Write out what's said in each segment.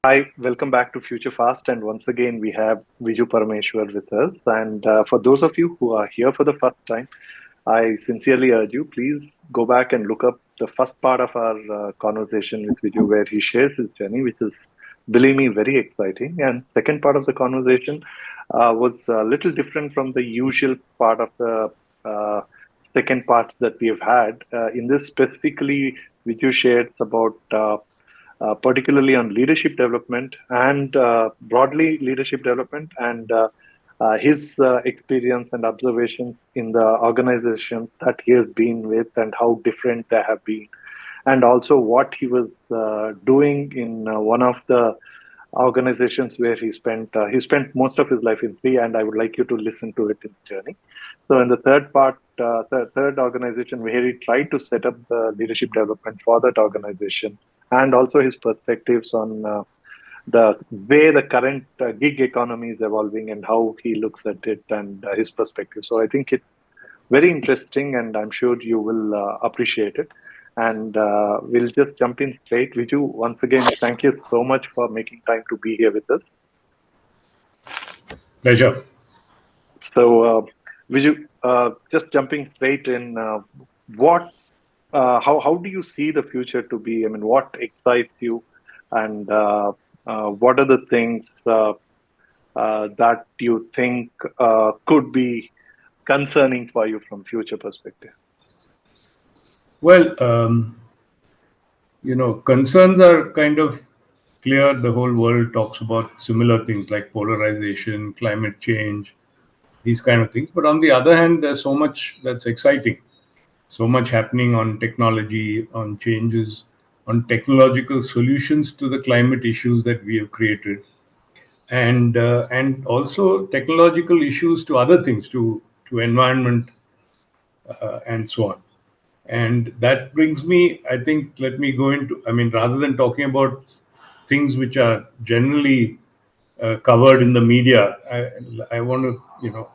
Hi, welcome back to Future Fast. And once again, we have Viju Parameshwar with us. And for those of you who are here for the first time, I sincerely urge you, please go back and look up the first part of our conversation with Viju, where he shares his journey, which is, believe me, very exciting. And second part of the conversation was a little different from the usual part of the uh, second parts that we have had. In this specifically, Viju shares about particularly on leadership development and broadly leadership development and his experience and observations in the organizations that he has been with and how different they have been, and also what he was doing in one of the organizations where he spent most of his life in three, and I would like you to listen to it in the journey. So in the third part, the third organization where he tried to set up the leadership development for that organization, and also his perspectives on the way the current gig economy is evolving and how he looks at it and his perspective. So I think it's very interesting, and I'm sure you will appreciate it. And we'll just jump in straight. Viju, once again, thank you so much for making time to be here with us. Pleasure. So, Viju, just jumping straight in, what, how do you see the future to be? I mean, what excites you, and what are the things that you think could be concerning for you from future perspective? Well, concerns are kind of clear. The whole world talks about similar things like polarization, climate change, these kind of things. But on the other hand, there's so much that's exciting, so much happening on technology, on changes, on technological solutions to the climate issues that we have created, and also technological issues to other things, to environment and so on. And that brings me, I think, let me go into, I mean, rather than talking about things which are generally covered in the media, I want to,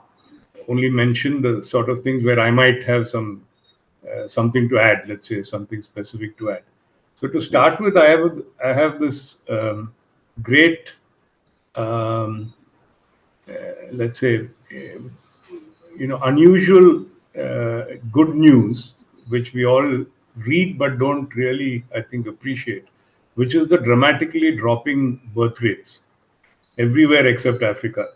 only mention the sort of things where I might have something to add, let's say something specific to add. So to start Yes. with, I have this great, um, let's say, unusual good news, which we all read but don't really, I think, appreciate, which is the dramatically dropping birth rates everywhere except Africa.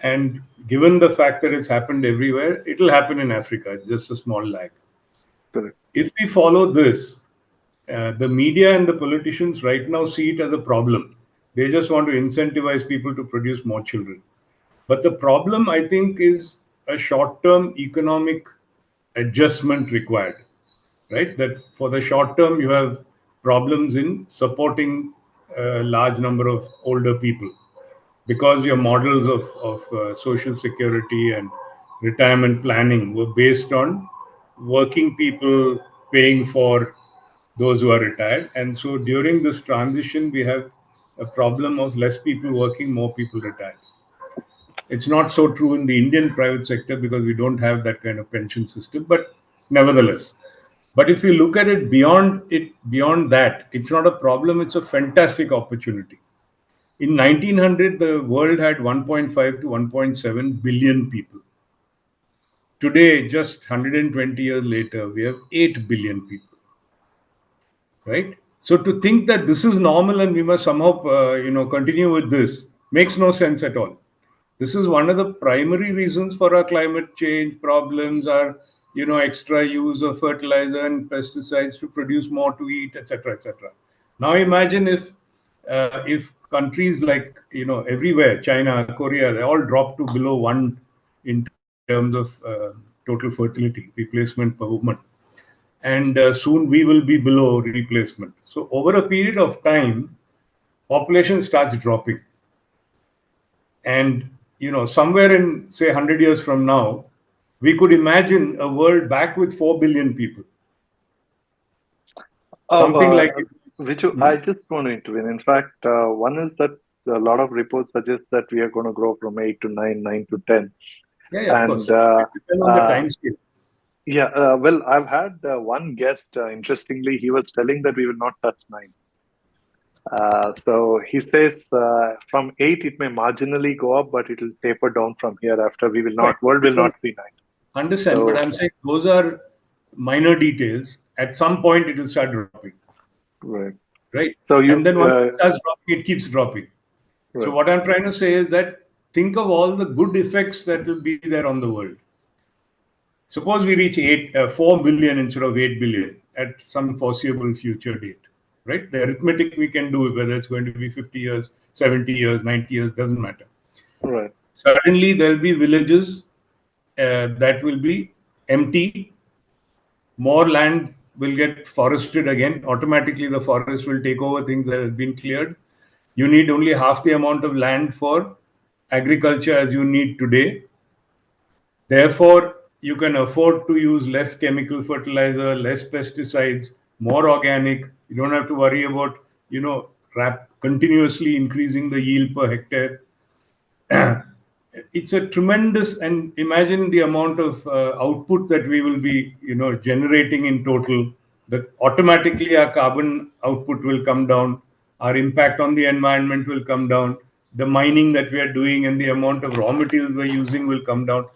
And given the fact that it's happened everywhere, it'll happen in Africa. It's just a small lag. Correct. If we follow this, the media and the politicians right now see it as a problem. They just want to incentivize people to produce more children. But the problem, I think, is a short term economic adjustment required, right? That for the short term, you have problems in supporting a large number of older people because your models of social security and retirement planning were based on working people paying for those who are retired. And so during this transition, we have a problem of less people working, more people retired. It's not so true in the Indian private sector because we don't have that kind of pension system, but nevertheless. But if you look at beyond that, it's not a problem, it's a fantastic opportunity. In 1900, the world had 1.5 to 1.7 billion people. Today, just 120 years later, we have 8 billion people, right? So to think that this is normal and we must somehow, continue with this makes no sense at all. This is one of the primary reasons for our climate change problems, our, extra use of fertilizer and pesticides to produce more to eat, etc., etc. Now imagine if countries like, everywhere, China, Korea, they all drop to below one in terms of total fertility, replacement per woman, and soon we will be below replacement. So over a period of time, population starts dropping, and somewhere in, say, 100 years from now, we could imagine a world back with 4 billion people, Oh, something like Viju, Hmm? I just want to intervene. In fact, one is that a lot of reports suggest that we are going to grow from 8 to 9, 9 to 10. Yeah, yeah, of And course, it depends on the uh, time scale. yeah, well, I've had one guest, interestingly, he was telling that we will not touch 9. So he says from 8 it may marginally go up, but it will taper down from here after. We will Right. not, world will Because not be 9. understand, but So I'm saying those are minor details. At some point, it will start dropping, right. right? So And you then once it starts dropping, it keeps dropping. So right. what I'm trying to say is that think of all the good effects that will be there on the world. Suppose we reach 4 billion instead of 8 billion at some foreseeable future date, right? The arithmetic we can do, whether it's going to be 50 years, 70 years, 90 years, doesn't matter. Right. Suddenly, there'll be villages that will be empty. More land will get forested again. Automatically, the forest will take over things that have been cleared. You need only half the amount of land for agriculture as you need today. Therefore, you can afford to use less chemical fertilizer, less pesticides, more organic. You don't have to worry about, continuously increasing the yield per hectare. It's a tremendous, and imagine the amount of output that we will be generating in total, that automatically our carbon output will come down, our impact on the environment will come down, the mining that we are doing and the amount of raw materials we're using will come down.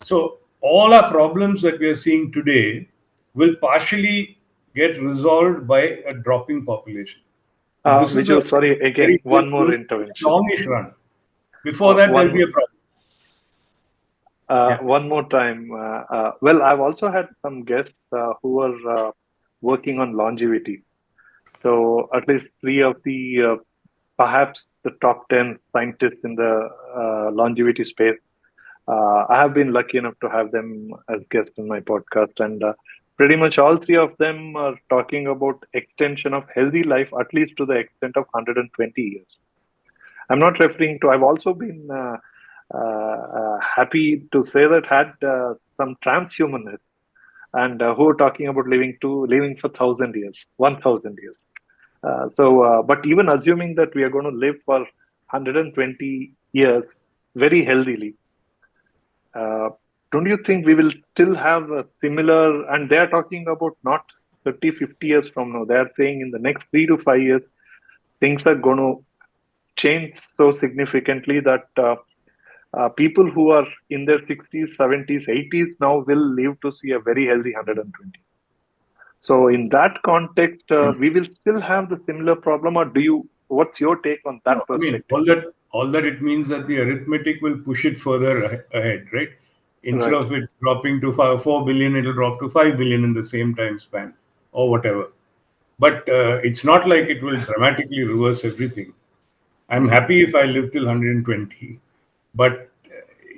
So all our problems that we are seeing today will partially get resolved by a dropping population. So this is a Viju, sorry, again, very one more close, intervention. longish run. Before that, there'll be One a problem. Yeah. one more time. Well, I've also had some guests who are working on longevity. So at least three of the perhaps the top 10 scientists in the longevity space. I have been lucky enough to have them as guests in my podcast, and pretty much all three of them are talking about extension of healthy life, at least to the extent of 120 years. I'm not referring to. I've also been happy to say that had some transhumanists and who are talking about living for 1,000 years, 1,000 years. But even assuming that we are going to live for 120 years very healthily, uh, don't you think we will still have a similar? And they are talking about not 30, 50 years from now. They are saying in the next 3 to 5 years, things are going to change so significantly that people who are in their 60s, 70s, 80s now will live to see a very healthy 120. So, in that context, we will still have the similar problem, or do you? What's your take on that No, I mean, perspective? all that it means that the arithmetic will push it further ahead, right? Instead Right. of it dropping to 4 billion, it'll drop to 5 billion in the same time span or whatever. But it's not like it will dramatically reverse everything. I'm Mm. happy if I live till 120, but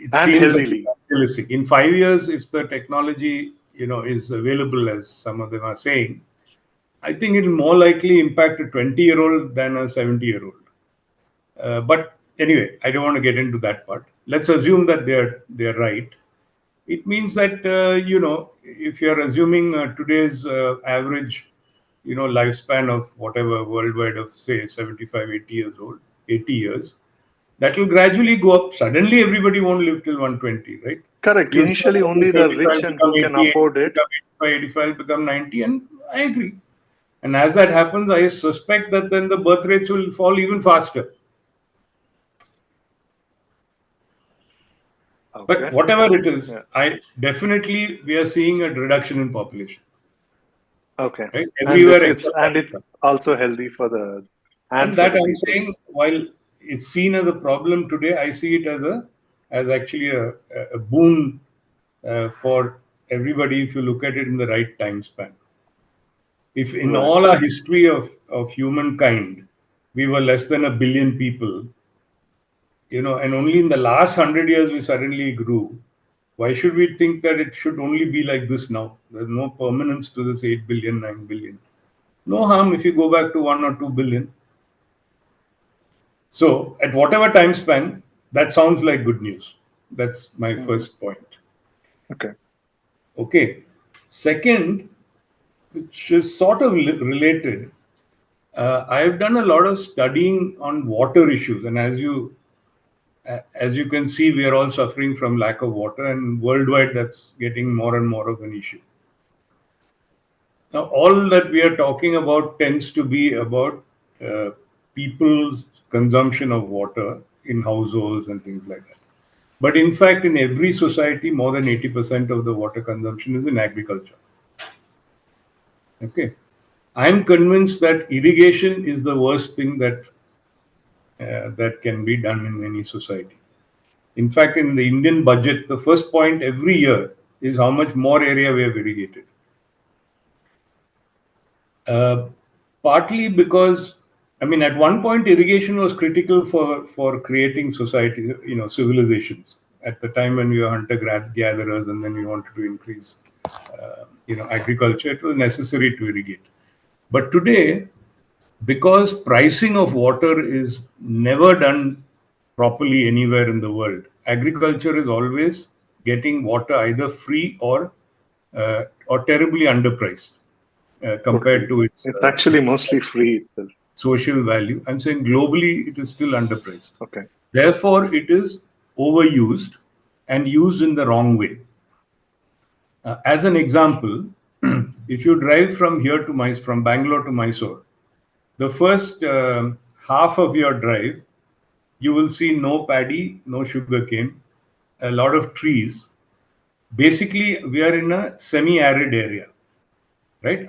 it And seems a bit healthily. unrealistic. In 5 years, if the technology, is available, as some of them are saying, I think it will more likely impact a 20-year-old than a 70-year-old. But anyway, I don't want to get into that part. Let's assume that they're right. It means that if you're assuming today's average lifespan of whatever worldwide of say 75, 80 years old, 80 years, that will gradually go up. Suddenly everybody won't live till 120, right? Correct. You start Initially, only the 75, rich and become who can 80, afford it. become 85, 85, become 90, and I agree. And as that happens, I suspect that then the birth rates will fall even faster. But Okay. whatever it is, Yeah. I definitely we are seeing a reduction in population, Okay. right? And Everywhere except it's Africa. also healthy for the and And for that the I'm people. saying, while it's seen as a problem today, I see it as actually a boon for everybody if you look at it in the right time span. If in Right. all our history of humankind, we were less than a billion people, and only in the last 100 years we suddenly grew. Why should we think that it should only be like this now? There's no permanence to this 8 billion, 9 billion. No harm if you go back to 1 or 2 billion. So, at whatever time span, that sounds like good news. That's my Mhm. first point. Okay. Okay. Second, which is sort of related, I've done a lot of studying on water issues, and as you can see, we are all suffering from lack of water, and worldwide that's getting more and more of an issue. Now, all that we are talking about tends to be about uh, people's consumption of water in households and things like that. But in fact, in every society, more than 80% of the water consumption is in agriculture. Okay. I'm convinced that irrigation is the worst thing that can be done in any society. In fact, in the Indian budget, the first point every year is how much more area we have irrigated. Uh, Partly because, I mean, at one point, irrigation was critical for creating society, civilizations. At the time when we were hunter-gatherers, and then we wanted to increase, agriculture, it was necessary to irrigate. But today, because pricing of water is never done properly anywhere in the world, agriculture is always getting water either free or terribly underpriced compared to its It's actually mostly free itself. social value. I'm saying globally it is still underpriced. Okay. Therefore, it is overused and used in the wrong way. As an example, if you drive from Bangalore to Mysore, the first half of your drive, you will see no paddy, no sugarcane, a lot of trees. Basically, we are in a semi-arid area, right?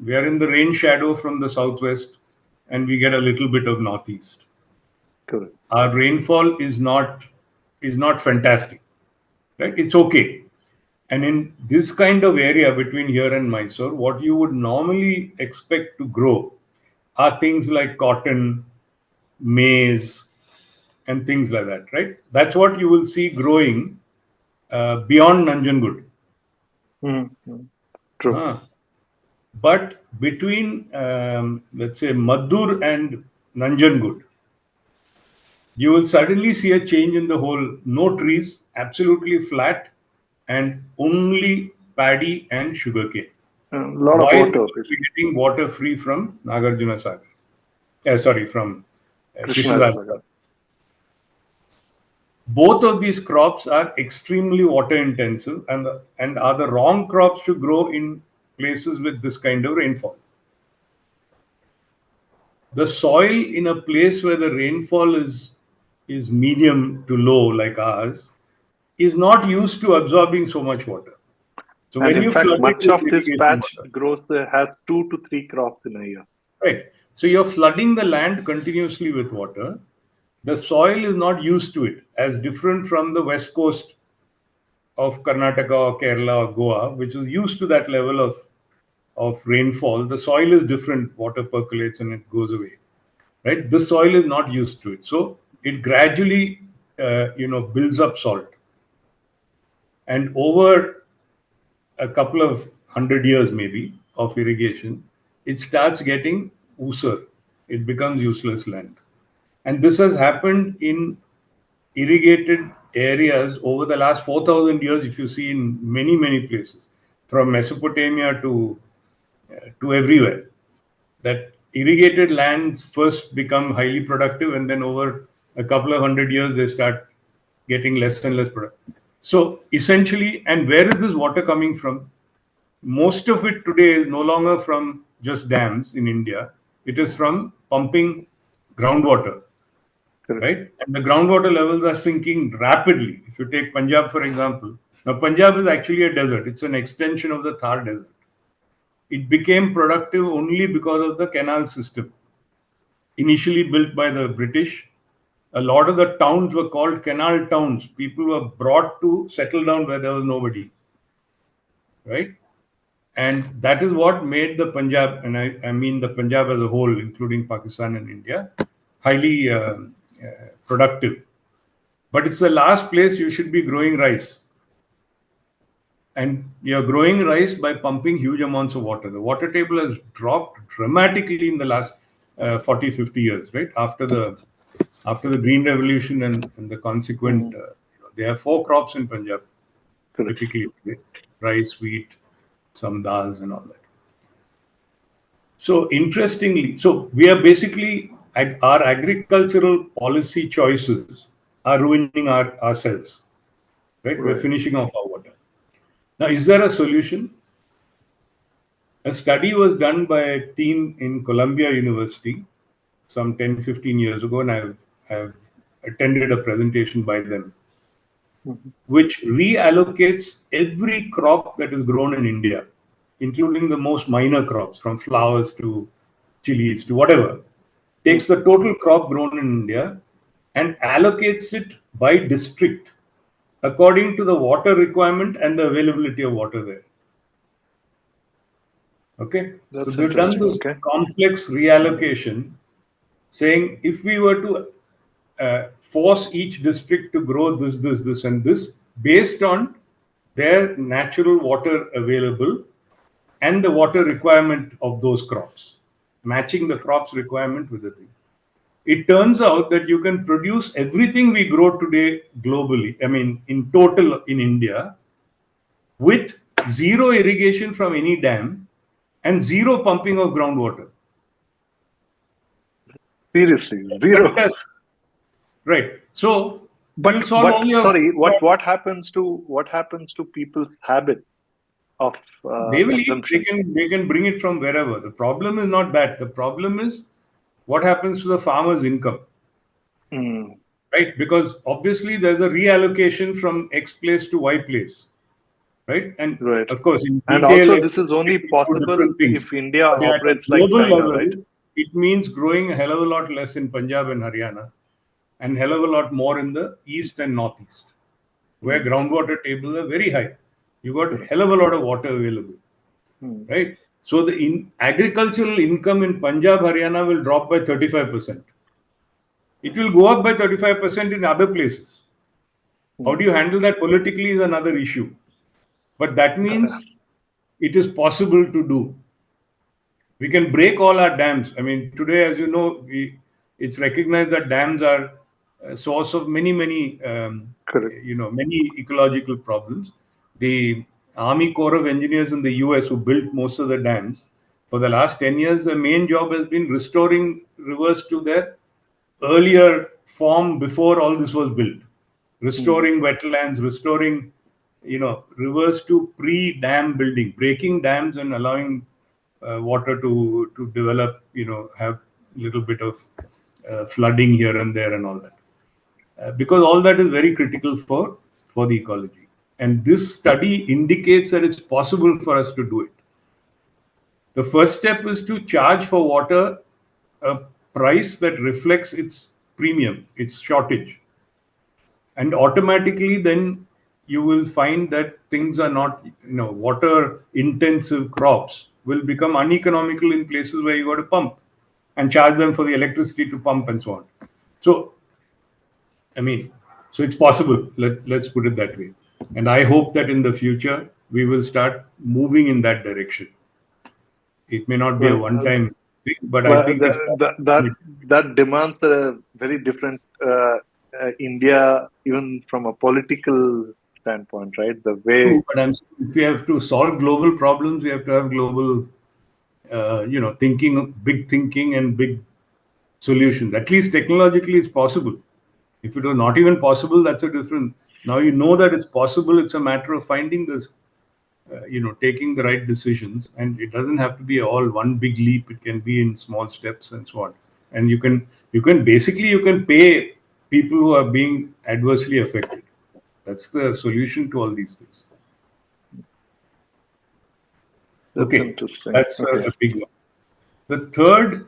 We are in the rain shadow from the southwest, and we get a little bit of northeast. Correct. Our rainfall is not fantastic, right? It's okay. And in this kind of area between here and Mysore, what you would normally expect to grow are things like cotton, maize, and things like that, right? That's what you will see growing beyond Nanjangud. Mm-hmm. True. But between, let's say, Maddur and Nanjangud, you will suddenly see a change in the whole. No trees, absolutely flat, and only paddy and sugarcane. A lot of While water. we're getting water free from Nagarjuna Sagar. From Krishna Krishnadal Sagar. Sagar. Both of these crops are extremely water intensive and are the wrong crops to grow in places with this kind of rainfall. The soil in a place where the rainfall is medium to low like ours is not used to absorbing so much water. So And when in you fact, flood it much with of this irrigation patch water, has 2 to 3 crops in a year. right? So you're flooding the land continuously with water. The soil is not used to it, as different from the west coast of Karnataka or Kerala or Goa, which is used to that level of rainfall. The soil is different. Water percolates and it goes away, right? This soil is not used to it. So it gradually, builds up salt. And over a couple of 100 years maybe of irrigation, it starts getting ooser. It becomes useless land. And this has happened in irrigated areas over the last 4,000 years, if you see in many, many places, from Mesopotamia to everywhere, that irrigated lands first become highly productive, and then over a couple of 100 years, they start getting less and less productive. So essentially, and where is this water coming from? Most of it today is no longer from just dams in India. It is from pumping groundwater, Correct. right? And the groundwater levels are sinking rapidly. If you take Punjab, for example, now Punjab is actually a desert. It's an extension of the Thar Desert. It became productive only because of the canal system, initially built by the British. A lot of the towns were called canal towns. People were brought to settle down where there was nobody, right? And that is what made the Punjab, and I mean the Punjab as a whole, including Pakistan and India, highly productive. But it's the last place you should be growing rice. And you're growing rice by pumping huge amounts of water. The water table has dropped dramatically in the last 40, 50 years, right? After the Green Revolution and the consequent, Mm-hmm. they have 4 crops in Punjab, Correct. typically today: rice, wheat, some dals, and all that. So interestingly, so we are basically, our agricultural policy choices are ruining ourselves, right? We're Right. finishing off our water. Now, is there a solution? A study was done by a team in Columbia University, some 10, 15 years ago, and I've attended a presentation by them, which reallocates every crop that is grown in India, including the most minor crops, from flowers to chilies to whatever, takes the total crop grown in India and allocates it by district according to the water requirement and the availability of water there. Okay, so That's they've done interesting. this Okay. complex reallocation, saying if we were to force each district to grow this, and this based on their natural water available and the water requirement of those crops, matching the crops requirement with the thing. It turns out that you can produce everything we grow today globally, I mean, in total in India, with zero irrigation from any dam and zero pumping of groundwater. Seriously, zero. Fantastic. Right. So But you'll solve all your sorry, what happens to people's habit of they will eat. consumption? They can bring it from wherever. The problem is not that. The problem is what happens to the farmer's income. Right? Because obviously there's a reallocation from X place to Y place. Right? And Right. of course, in And detail, also, this is only possible things. if India But at a operates like global China, level, right? it means growing a hell of a lot less in Punjab and Haryana, and hell of a lot more in the east and northeast, where groundwater tables are very high. You got a hell of a lot of water available, right? So the agricultural income in Punjab, Haryana will drop by 35%. It will go up by 35% in other places. How do you handle that politically is another issue. But that means it is possible to do. We can break all our dams. I mean, today, as you know, it's recognized that dams are a source of many ecological problems. The Army Corps of Engineers in the US, who built most of the dams, for the last 10 years, the main job has been restoring rivers to their earlier form before all this was built. Restoring wetlands, restoring, rivers to pre-dam building, breaking dams and allowing water to develop, have a little bit of flooding here and there and all that. Because all that is very critical for the ecology. And this study indicates that it's possible for us to do it. The first step is to charge for water a price that reflects its premium, its shortage. And automatically then you will find that things are not, water intensive crops will become uneconomical in places where you got to pump and charge them for the electricity to pump and so on. So, so it's possible. Let's put it that way. And I hope that in the future we will start moving in that direction. It may not be a one-time thing, but I think that demands a very different India, even from a political standpoint, right? The way. But if we have to solve global problems, we have to have global, big thinking and big solutions. At least technologically, it's possible. If it was not even possible, that's a different. Now you know that it's possible. It's a matter of finding this, taking the right decisions, and it doesn't have to be all one big leap. It can be in small steps and so on. And you can pay people who are being adversely affected. That's the solution to all these things. That's interesting. That's a big one. The third,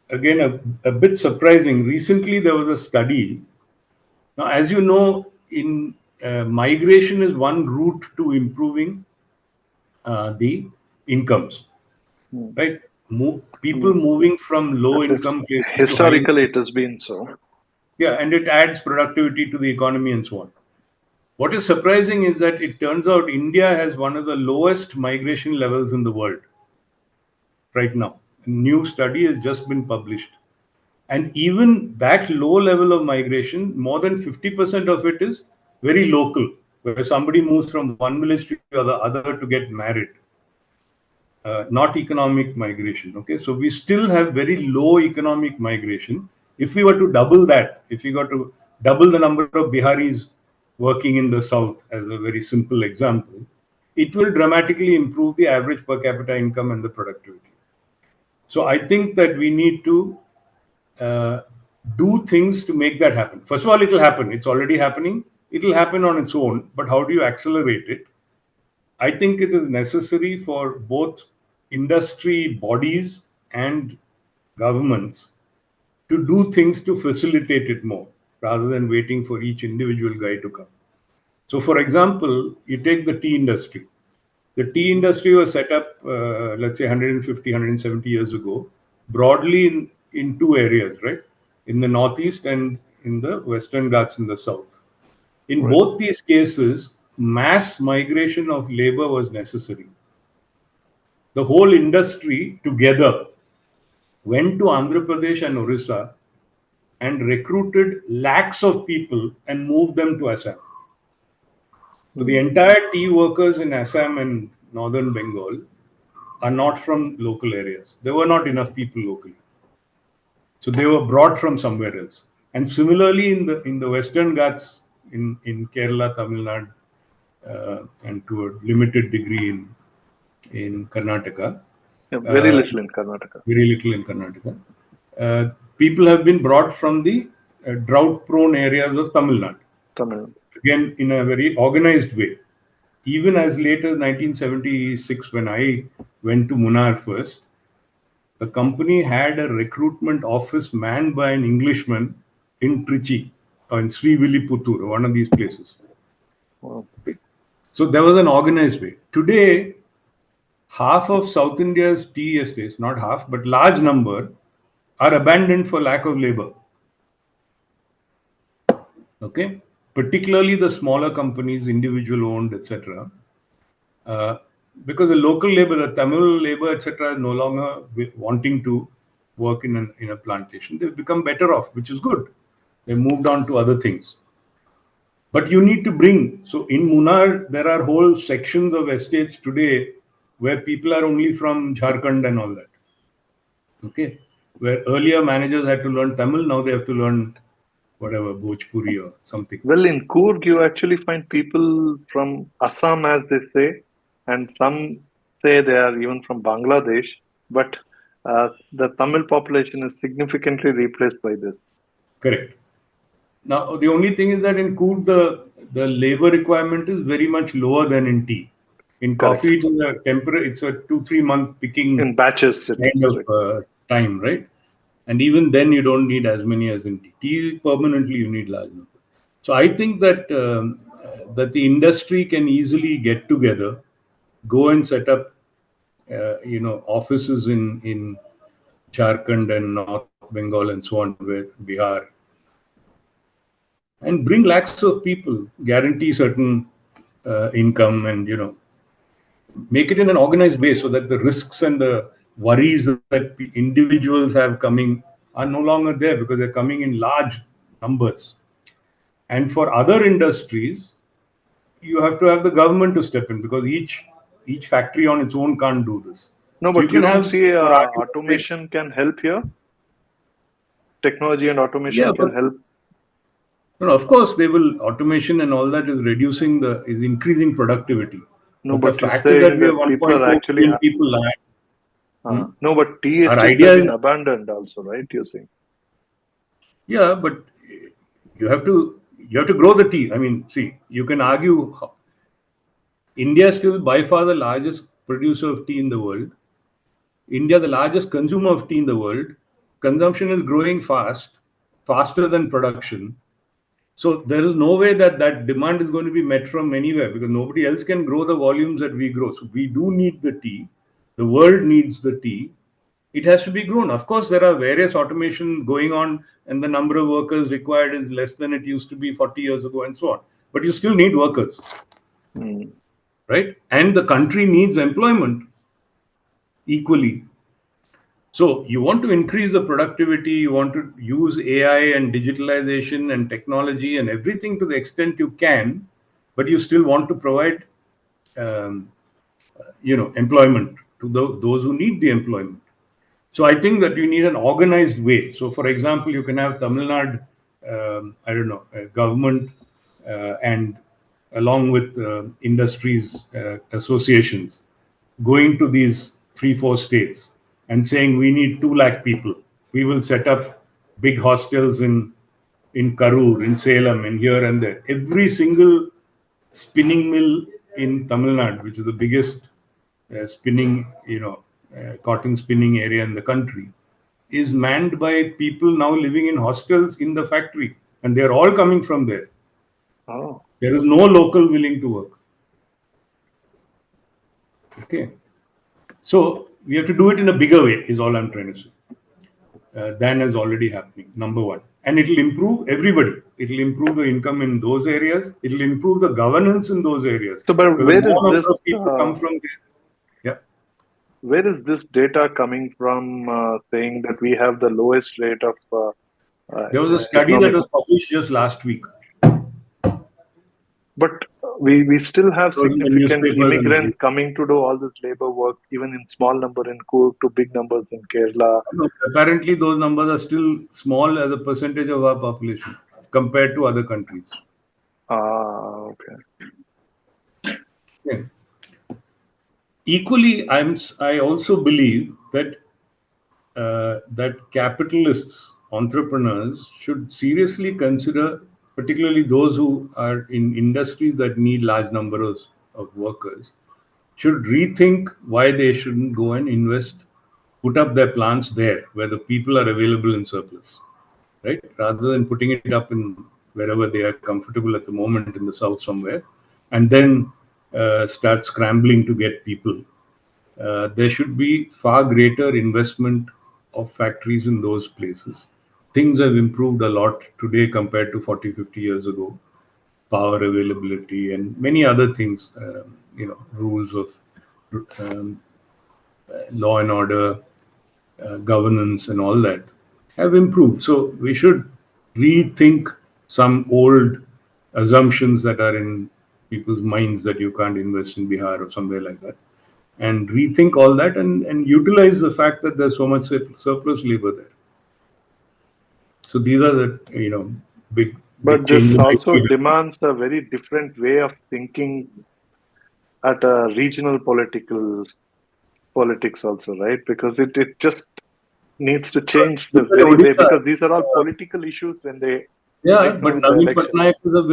again, a bit surprising. Recently, there was a study. Now, as you know, in migration is one route to improving the incomes, right? People moving from low income places historically, it has been so. Yeah, and it adds productivity to the economy and so on. What is surprising is that it turns out India has one of the lowest migration levels in the world right now. A new study has just been published. And even that low level of migration, more than 50% of it is very local, where somebody moves from one village to the other to get married. Not economic migration. Okay, so we still have very low economic migration. If we were to double that, if we got to double the number of Biharis working in the south, as a very simple example, it will dramatically improve the average per capita income and the productivity. So I think that we need to do things to make that happen. First of all, it will happen. It's already happening. It will happen on its own. But how do you accelerate it? I think it is necessary for both industry bodies and governments to do things to facilitate it more rather than waiting for each individual guy to come. So, for example, you take the tea industry. The tea industry was set up, let's say, 150, 170 years ago, broadly in two areas, right? In the northeast and in the Western Ghats in the south. In Right. both these cases, mass migration of labor was necessary. The whole industry together went to Andhra Pradesh and Orissa and recruited lakhs of people and moved them to Assam. So the entire tea workers in Assam and northern Bengal are not from local areas. There were not enough people locally. So they were brought from somewhere else. And similarly in the Western Ghats in Kerala, Tamil Nadu, and to a limited degree in Karnataka, Yeah, very uh, little in Karnataka. very little in Karnataka. People have been brought from the drought-prone areas of Tamil Nadu, Tamil. again in a very organized way. Even as late as 1976, when I went to Munnar first, the company had a recruitment office manned by an Englishman in Trichy, or in Srivilliputtur, one of these places. Wow. Okay. So there was an organized way. Today, half of South India's tea estates, not half, but large number, are abandoned for lack of labor. Okay, particularly the smaller companies, individual owned, etc. Uh, because the local labor, the Tamil labor, etc., is no longer wanting to work in a plantation. They've become better off, which is good. They moved on to other things. But you need to bring. So in Munnar, there are whole sections of estates today where people are only from Jharkhand and all that. Okay, where earlier managers had to learn Tamil, now they have to learn whatever Bhojpuri or something. Well, in Coorg, you actually find people from Assam, as they say, and some say they are even from Bangladesh, but the Tamil population is significantly replaced by this. Correct. Now, the only thing is that in Coorg, the labor requirement is very much lower than in tea. In Correct. coffee, it's a 2-3 month picking In batches, it kind is, of right? time, right? And even then, you don't need as many as in tea. Tea permanently you need large numbers. So I think that the industry can easily get together, go and set up, offices in Jharkhand and North Bengal and so on, where Bihar, and bring lakhs of people, guarantee certain income, and make it in an organized way so that the risks and the worries that individuals have coming are no longer there because they're coming in large numbers. And for other industries, you have to have the government to step in because each factory on its own can't do this. No, So you but you can don't have, see for argument's sake, automation can help here? Technology and yeah, automation but can help. of course they will. Automation and all that is increasing productivity. No, But the but you're fact is that saying we have that people are 1.4 actually. billion people alive. No, but tea Our estates have idea is, been abandoned also, right? You're saying. yeah, but you have to grow the tea. I mean, see, you can argue India is still by far the largest producer of tea in the world. India, the largest consumer of tea in the world. Consumption is growing faster than production. So there is no way that demand is going to be met from anywhere because nobody else can grow the volumes that we grow. So we do need the tea. The world needs the tea. It has to be grown. Of course, there are various automation going on, and the number of workers required is less than it used to be 40 years ago, and so on. But you still need workers, right? And the country needs employment equally. So you want to increase the productivity, you want to use AI and digitalization and technology and everything to the extent you can, but you still want to provide, um, employment to those who need the employment. So I think that you need an organized way. So, for example, you can have Tamil Nadu, I don't know, government, and along with industries associations going to these 3-4 states and saying we need 2 lakh people. We will set up big hostels in Karur, in Salem, and here and there. Every single spinning mill in Tamil Nadu, which is the biggest spinning, cotton spinning area in the country, is manned by people now living in hostels in the factory, and they're all coming from there. Oh. There is no local willing to work. Okay. So we have to do it in a bigger way, is all I'm trying to say, than is already happening, number one. And it will improve everybody. It will improve the income in those areas. It will improve the governance in those areas. So, but Because where more is number this? of people come from there. Yeah. Where is this data coming from, saying that we have the lowest rate of There was a study that economic? was published just last week. But we still have It was in the significant newspapers and immigrants coming to do all this labor work, even in small number in Coorg to big numbers in Kerala. apparently those numbers are still small as a percentage of our population compared to other countries. Okay. Yeah. Equally, I also believe that that capitalists, entrepreneurs should seriously consider, particularly those who are in industries that need large numbers of workers, should rethink why they shouldn't go and invest, put up their plants there where the people are available in surplus, right? Rather than putting it up in wherever they are comfortable at the moment in the south somewhere, and then start scrambling to get people. There should be far greater investment of factories in those places. Things have improved a lot today compared to 40, 50 years ago. Power availability and many other things, rules of um, law and order, governance, and all that have improved. So we should rethink some old assumptions that are in people's minds that you can't invest in Bihar or somewhere like that, and rethink all that and utilize the fact that there's so much surplus labor there. So these are the big But this changes. also demands a very different way of thinking at a regional politics also, right? Because it just needs to change the Look at very way, Odisha. because these are all political issues when they Yeah, right now but in the Naveen election. Patnaik is a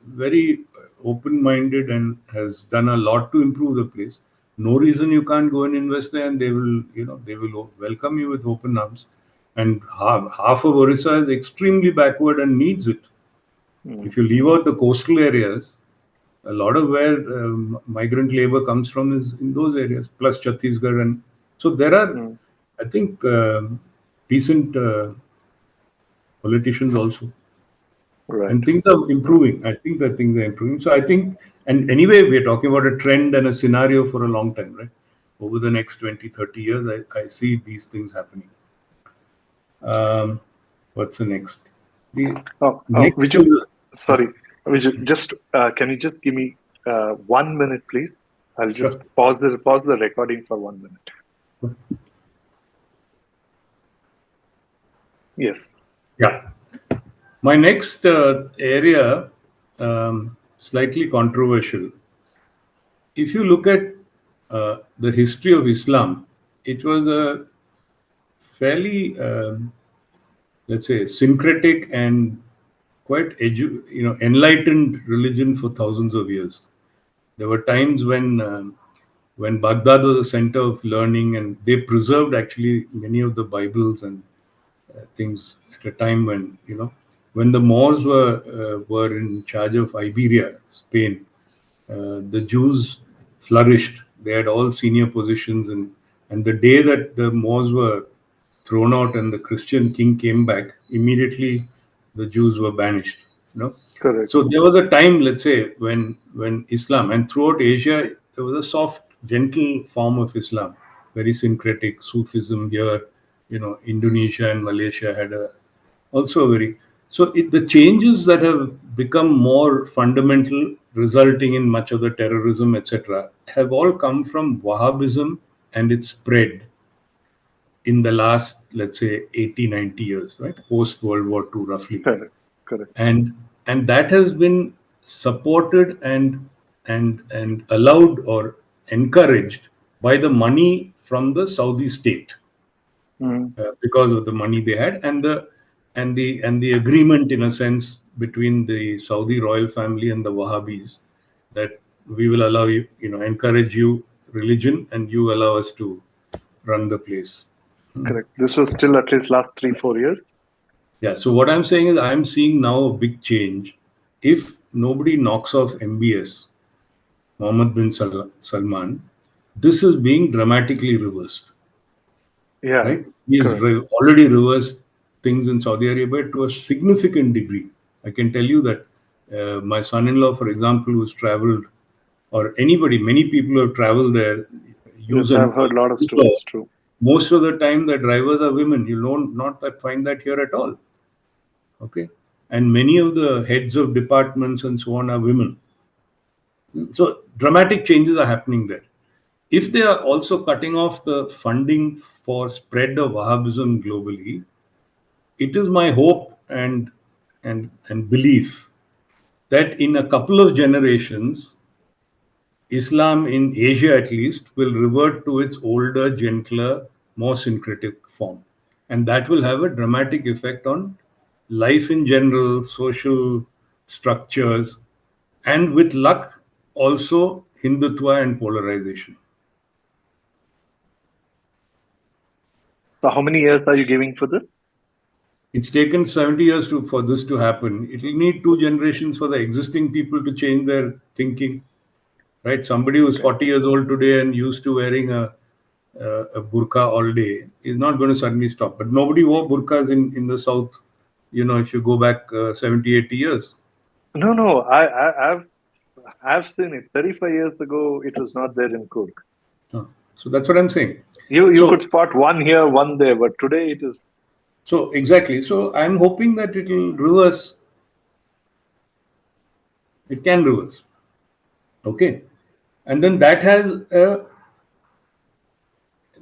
very open-minded and has done a lot to improve the place. No reason you can't go and invest there, and they will welcome you with open arms. And half of Orissa is extremely backward and needs it. Mm, If you leave out the coastal areas, a lot of where migrant labor comes from is in those areas, plus Chhattisgarh, and so there are, mm, I think, decent politicians also. right. And things are improving. I think that things are improving. So I think, and anyway, we're talking about a trend and a scenario for a long time, right? Over the next 20, 30 years, I see these things happening. What's the next? The next Viju, is, sorry, Viju, just can you just give me 1 minute, please? I'll just sure. pause the recording for 1 minute. Yes. Yeah. My next area, slightly controversial. If you look at the history of Islam, it was a fairly, let's say, syncretic and quite enlightened religion for thousands of years. There were times when Baghdad was a center of learning, and they preserved actually many of the Bibles and things at a time when the Moors were in charge of Iberia, Spain. The Jews flourished. They had all senior positions, and the day that the Moors were thrown out and the Christian king came back, immediately the Jews were banished. Correct. So there was a time, let's say, when Islam, and throughout Asia there was a soft, gentle form of Islam, very syncretic. Sufism here, Indonesia and Malaysia had also very. So the changes that have become more fundamental, resulting in much of the terrorism, etc., have all come from Wahhabism and its spread in the last, let's say, 80, 90 years, right? Post World War II, roughly. Correct. Correct. And that has been supported and allowed or encouraged by the money from the Saudi state Mm. because of the money they had, and the agreement in a sense between the Saudi royal family and the Wahhabis, that we will allow you, encourage you religion, and you allow us to run the place. Correct. This was still at least last 3-4 years. Yeah. So what I'm saying is, I'm seeing now a big change. If nobody knocks off MBS, Mohammed bin Salman, this is being dramatically reversed. Yeah, Right? He has correct. already reversed things in Saudi Arabia to a significant degree. I can tell you that my son-in-law, for example, who's traveled, or anybody, many people who have traveled there, use Yes, an I've heard a lot of Uber. stories. True. Most of the time, the drivers are women. You don't not that find that here at all. Okay, and many of the heads of departments and so on are women. So dramatic changes are happening there. If they are also cutting off the funding for spread of Wahhabism globally, it is my hope and belief that in a couple of generations, Islam in Asia at least will revert to its older, gentler, more syncretic form, and that will have a dramatic effect on life in general, social structures, and with luck, also Hindutva and polarization. So, how many years are you giving for this? It's taken 70 years for this to happen. It will need two generations for the existing people to change their thinking, right? Somebody who's Okay. 40 years old today and used to wearing a burqa all day is not going to suddenly stop. But nobody wore burqas in the south, if you go back 70, 80 years. No, no. I've seen it. 35 years ago, it was not there in Kurg. So that's what I'm saying. You So, could spot one here, one there, but today it is. so exactly. So I'm hoping that it will reverse. It can reverse. Okay. And then that has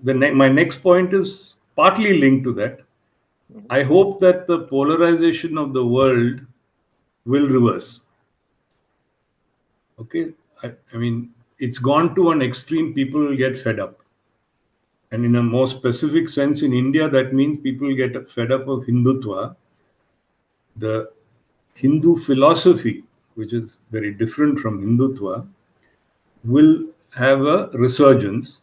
my next point is partly linked to that. Mhm. I hope that the polarization of the world will reverse. Okay. I mean, it's gone to an extreme, people will get fed up. And in a more specific sense, in India, that means people get fed up of Hindutva. The Hindu philosophy, which is very different from Hindutva, will have a resurgence,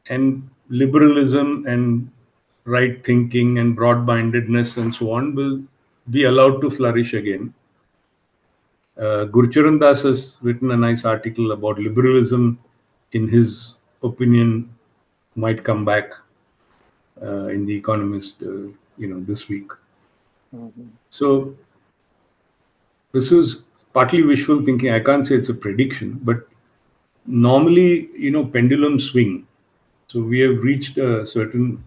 and liberalism and right thinking and broad mindedness and so on will be allowed to flourish again. Gurcharan Das has written a nice article about liberalism. In his opinion, might come back in the Economist, this week. Mhm. So this is partly wishful thinking. I can't say it's a prediction, but normally, pendulum swing. So we have reached a certain,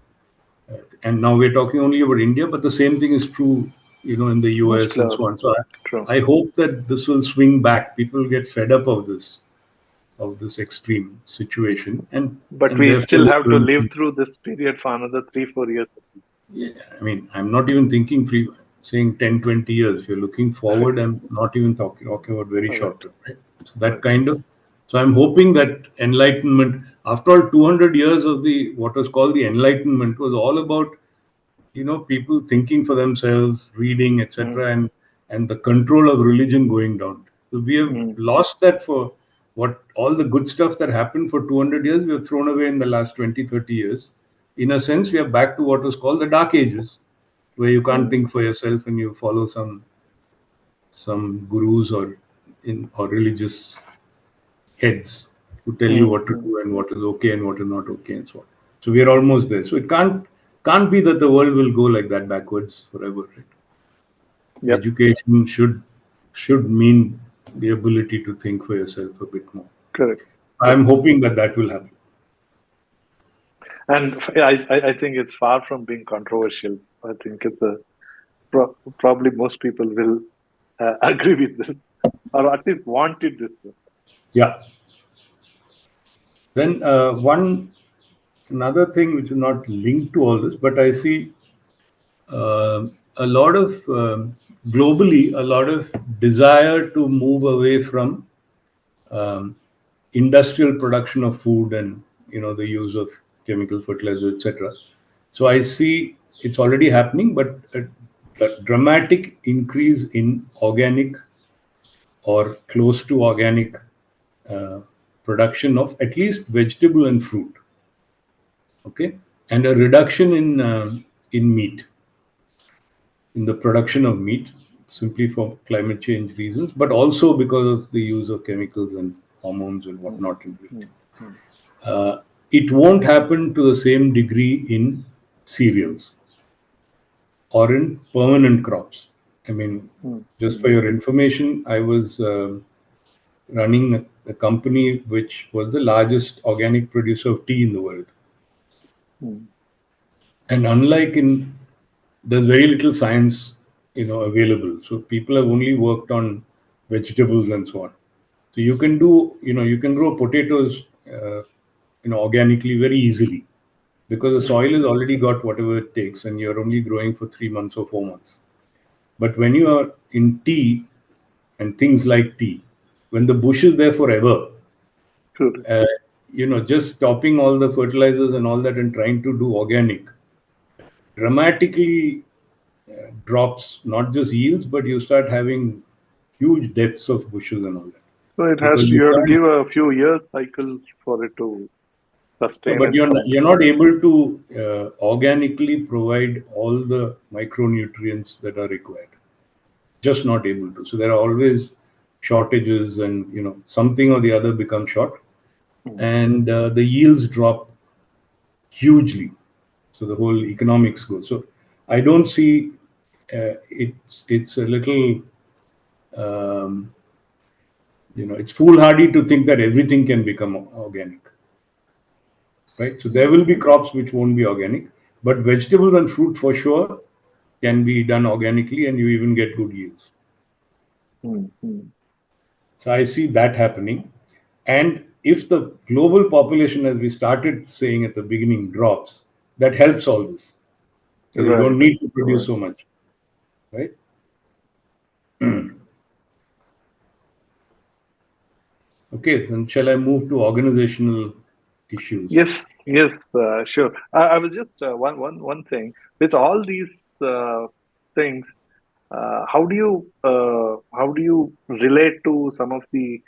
and now we're talking only about India, but the same thing is true, in the US Mostly and so on. So true. I hope that this will swing back. People get fed up of this extreme situation, But and we therefore still have to liberal live thinking. through this period for another 3-4 years at least. Yeah, I mean, I'm not even thinking saying 10, 20 years. You're looking forward. I'm not even talking about very All right. short term, right? So All that right. kind of, so I'm hoping that enlightenment, after all, 200 years of what was called the Enlightenment was all about, people thinking for themselves, reading, Mm. etc., and the control of religion going down. So we have Mm. lost that for what all the good stuff that happened for 200 years, we have thrown away in the last 20, 30 years. In a sense, we are back to what was called the Dark Ages, where you can't Mm. think for yourself and you follow some gurus or religious heads who tell you Mm. what to Mm. do and what is okay and what is not okay and so on. So we are almost there. So it can't be that the world will go like that backwards forever. Right? Yep. Education should mean the ability to think for yourself a bit more. Correct. I'm hoping that will happen. And I think it's far from being controversial. I think it's probably most people will agree with this, or at least want it this way. Yeah. Then another thing which is not linked to all this, but I see a lot of globally a lot of desire to move away from industrial production of food and the use of chemical fertilizers, etc. So I see it's already happening, but the dramatic increase in organic or close to organic uh, production of at least vegetable and fruit, okay, and a reduction in meat, in the production of meat, simply for climate change reasons, but also because of the use of chemicals and hormones and mm, whatnot in wheat. mm, mm, Uh, it won't happen to the same degree in cereals or in permanent crops. I mean, mm, just mm, for your information, I was running a company which was the largest organic producer of tea in the world. mm, And unlike in, there's very little science, available. So people have only worked on vegetables and so on. So you can do, you can grow potatoes, organically very easily because the mm, soil has already got whatever it takes, and you're only growing for 3 months or 4 months. But when you are in tea and things like tea, when the bush is there forever, correct. uh, just stopping all the fertilizers and all that and trying to do organic dramatically drops not just yields, but you start having huge deaths of bushes and all that So it has because to, you you have to can't. give a few years cycle for it to No, sustain but and come you're to. not able to organically provide all the micronutrients that are required. Just not able to. So there are always shortages, and something or the other becomes short, Mm, and the yields drop hugely. So the whole economics goes. So I don't see. It's a little. Um, it's foolhardy to think that everything can become organic, right? So there mm, will be crops which won't be organic, but vegetables and fruit for sure can be done organically, and you even get good yields. mm, mm. So I see that happening. And if the global population, as we started saying at the beginning, drops, that helps all this. Because you Right, don't need to produce right. so much, right? Okay, then shall I move to organizational issues? Yes, yes, sure. I was just one thing. With all these things, how do you relate to some of the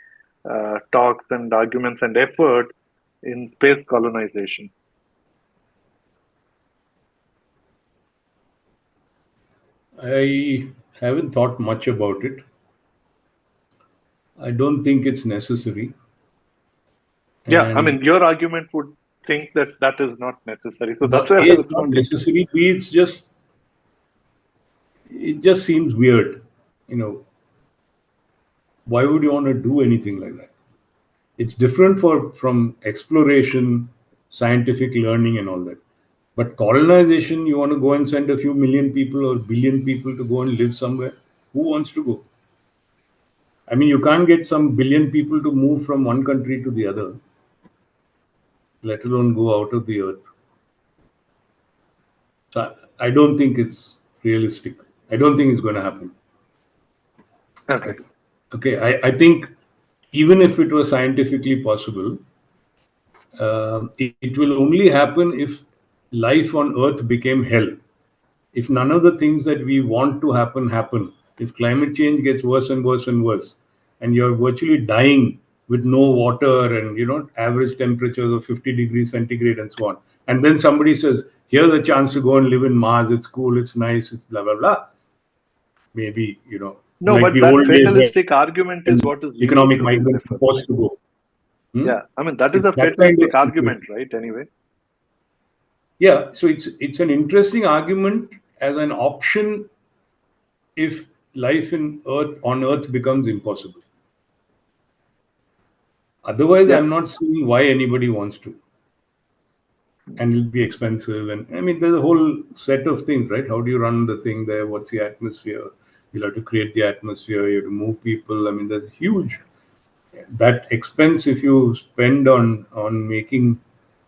talks and arguments and effort in space colonization? I haven't thought much about it. I don't think it's necessary. Yeah, I And mean, your argument would think that that is not necessary. So that's not, where A, I it's was not wondering. necessary. B, it just seems weird. You know, why would you want to do anything like that? It's different from exploration, scientific learning, and all that. But colonization, you want to go and send a few million people or billion people to go and live somewhere. Who wants to go? I mean, you can't get some billion people to move from one country to the other, let alone go out of the earth. So I don't think it's realistic. I don't think it's going to happen. Okay. I, okay, I think even if it was scientifically possible, it will only happen if life on earth became hell. If none of the things that we want to happen, if climate change gets worse and worse and worse, and you're virtually dying with no water and average temperatures of 50 degrees centigrade and so on, and then somebody says, here's a chance to go and live in Mars, it's cool, it's nice, it's blah blah blah. Maybe, No, like but the that old days when fatalistic argument is what is leading economic to these migrants were efforts, forced right? to go. Hmm? Yeah, I mean, that is It's a that kind of fatalistic argument, situation. right? Anyway. Yeah, so it's an interesting argument as an option if life in Earth on Earth becomes impossible. Otherwise, Yeah. I'm not seeing why anybody wants to. And it'll be expensive. And I mean, there's a whole set of things, right? How do you run the thing there? What's the atmosphere? You'll have to create the atmosphere. You have to move people. I mean, there's huge that expense if you spend on making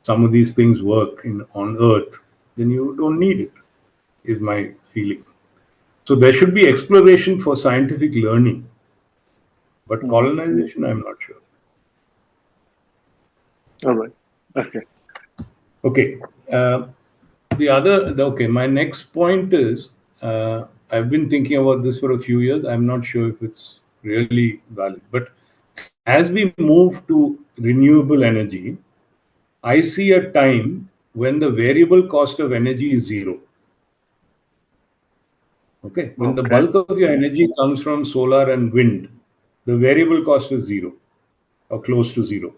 some of these things work in on Earth, then you don't need it. Is my feeling. So there should be exploration for scientific learning, but Mm, mm. colonization, I'm not sure. All right. Okay. Okay. My next point is, I've been thinking about this for a few years. I'm not sure if it's really valid, but as we move to renewable energy, I see a time when the variable cost of energy is zero. Okay. When the Okay. bulk of your energy comes from solar and wind, the variable cost is zero or close to zero.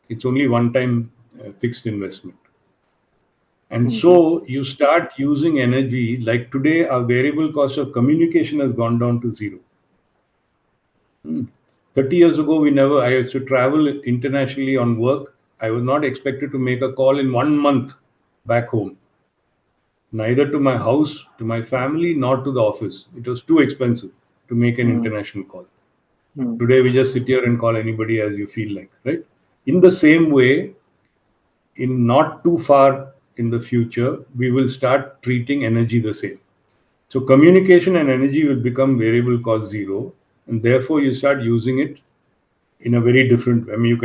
It's only one time fixed investment. And Mm-hmm. so you start using energy. Like today, our variable cost of communication has gone down to zero. 30 years ago, I used to travel internationally on work. I was not expected to make a call in 1 month back home, neither to my house, to my family, nor to the office. It was too expensive to make an international call. Mm-hmm. Today, we just sit here and call anybody as you feel like, right? In the same way, in not too far in the future, we will start treating energy the same. So communication and energy will become variable cost zero, and therefore you start using it in a very different. I mean, you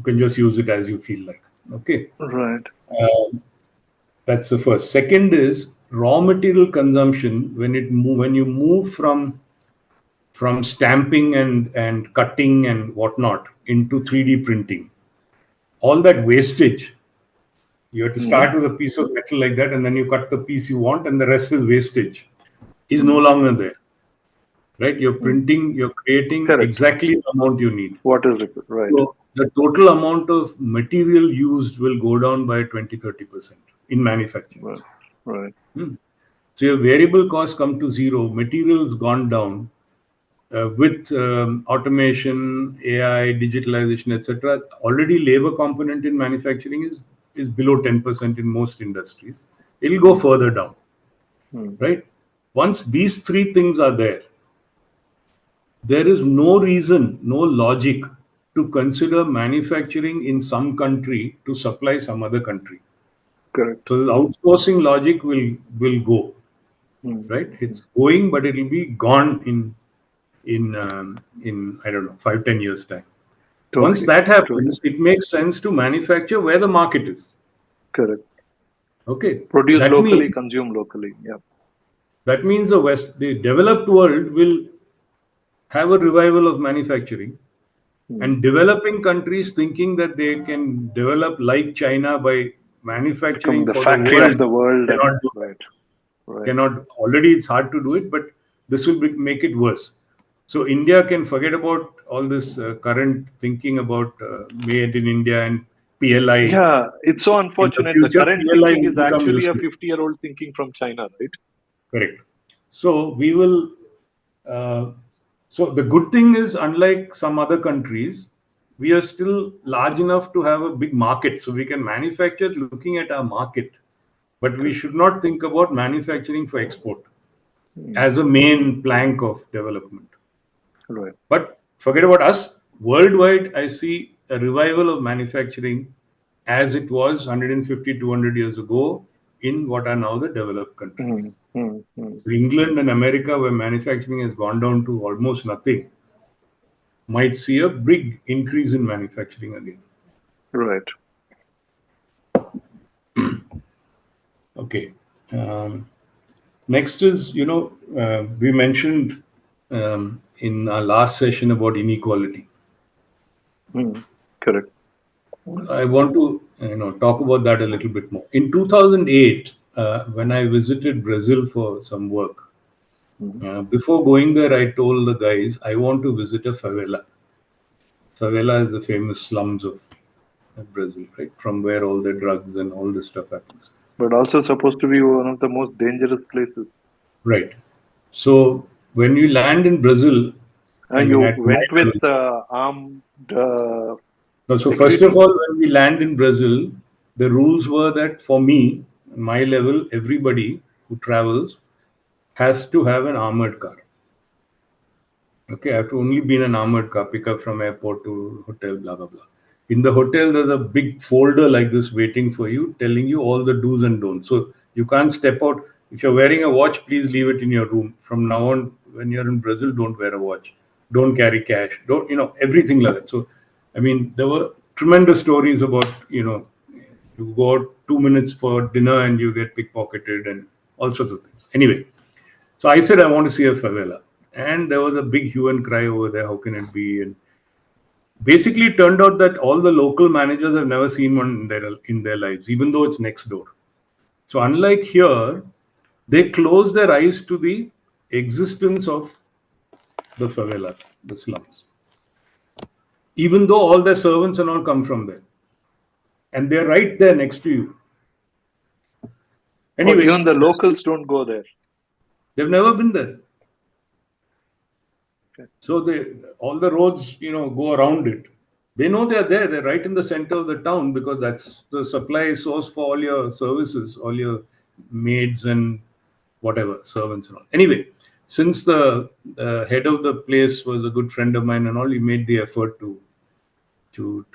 can just use it as you feel like. Okay, Right. that's the first. Second is raw material consumption. When you move from stamping and cutting and whatnot into 3D printing, all that wastage. You have to Mm-hmm. start with a piece of metal like that, and then you cut the piece you want, and the rest is wastage. Is no Mm-hmm. longer there, right? You're Mm-hmm. printing, you're creating Correct. exactly the amount you need. What is it? Right. So the total amount of material used will go down by 20-30% in manufacturing. Right. Right. Hmm. So your variable costs come to zero, materials gone down with automation, AI, digitalization, etc. Already labor component in manufacturing is below 10% in most industries. It'll go Mm-hmm. further down, Mm-hmm. right? Once these three things are there, there is no reason, no logic to consider manufacturing in some country to supply some other country. Correct. So the outsourcing logic will go, right? Mm-hmm. It's going, but it will be gone in I don't know 5-10 years time. Once Totally. that Totally. happens, it makes sense to manufacture where the market is. Correct. Okay, Produce that locally, means consume locally. Yeah. the developed world will have a revival of manufacturing, Mm. and developing countries thinking that they can develop like China by Become manufacturing the for the factory of world the world, and cannot do that. right. Right. Cannot already it's hard to do it, but this will make it worse. So India can forget about all this current thinking about made in India and PLI. Yeah, it's so In the unfortunate. The future, current PLI thinking will is become actually a useless. 50-year-old thinking from China, right? Correct. So we will. Uh, so the good thing is, unlike some other countries, we are still large enough to have a big market, so we can manufacture looking at our market. But we Correct. should not think about manufacturing for export Mm. as a main plank of development. Right. But forget about us. Worldwide, I see a revival of manufacturing as it was 150, 200 years ago in what are now the developed Mm. countries. Mm. Mm. England and America, where manufacturing has gone down to almost nothing, might see a big increase in manufacturing again. Right. Okay. Next is, we mentioned in our last session about inequality. Mm. Correct. I want to, talk about that a little bit more. In 2008, when I visited Brazil for some work, Mm. before going there, I told the guys I want to visit a favela. Favela is the famous slums of Brazil, right? From where all the drugs and all this stuff happens. But also supposed to be one of the most dangerous places. Right. So when you land in Brazil, I mean, You at my went with level. armed No, so first of security. all, when we land in Brazil, the rules were that for me, my level, everybody who travels has to have an armored car. Okay, I have to only be in an armored car, pick up from airport to hotel, blah blah blah. In the hotel, there's a big folder like this waiting for you, telling you all the do's and don'ts. So you can't step out. If you're wearing a watch, please leave it in your room. From now on, when you're in Brazil, don't wear a watch. Don't carry cash. Don't everything like that. So, I mean, there were tremendous stories about You go out 2 minutes for dinner and you get pickpocketed and all sorts of things. Anyway, so I said I want to see a favela, and there was a big hue and cry over there. How can it be? And basically, it turned out that all the local managers have never seen one in their lives, even though it's next door. So unlike here, they close their eyes to the existence of the favelas, the slums, even though all their servants and all come from there, and they're right there next to you. Oh, Anyway, even the locals don't go there. they've never been there. Okay. So all the roads, go around it. They know they're there. They're right in the center of the town because that's the supply source for all your services, all your maids and whatever, servants and all. Anyway, since the head of the place was a good friend of mine and all, he made the effort to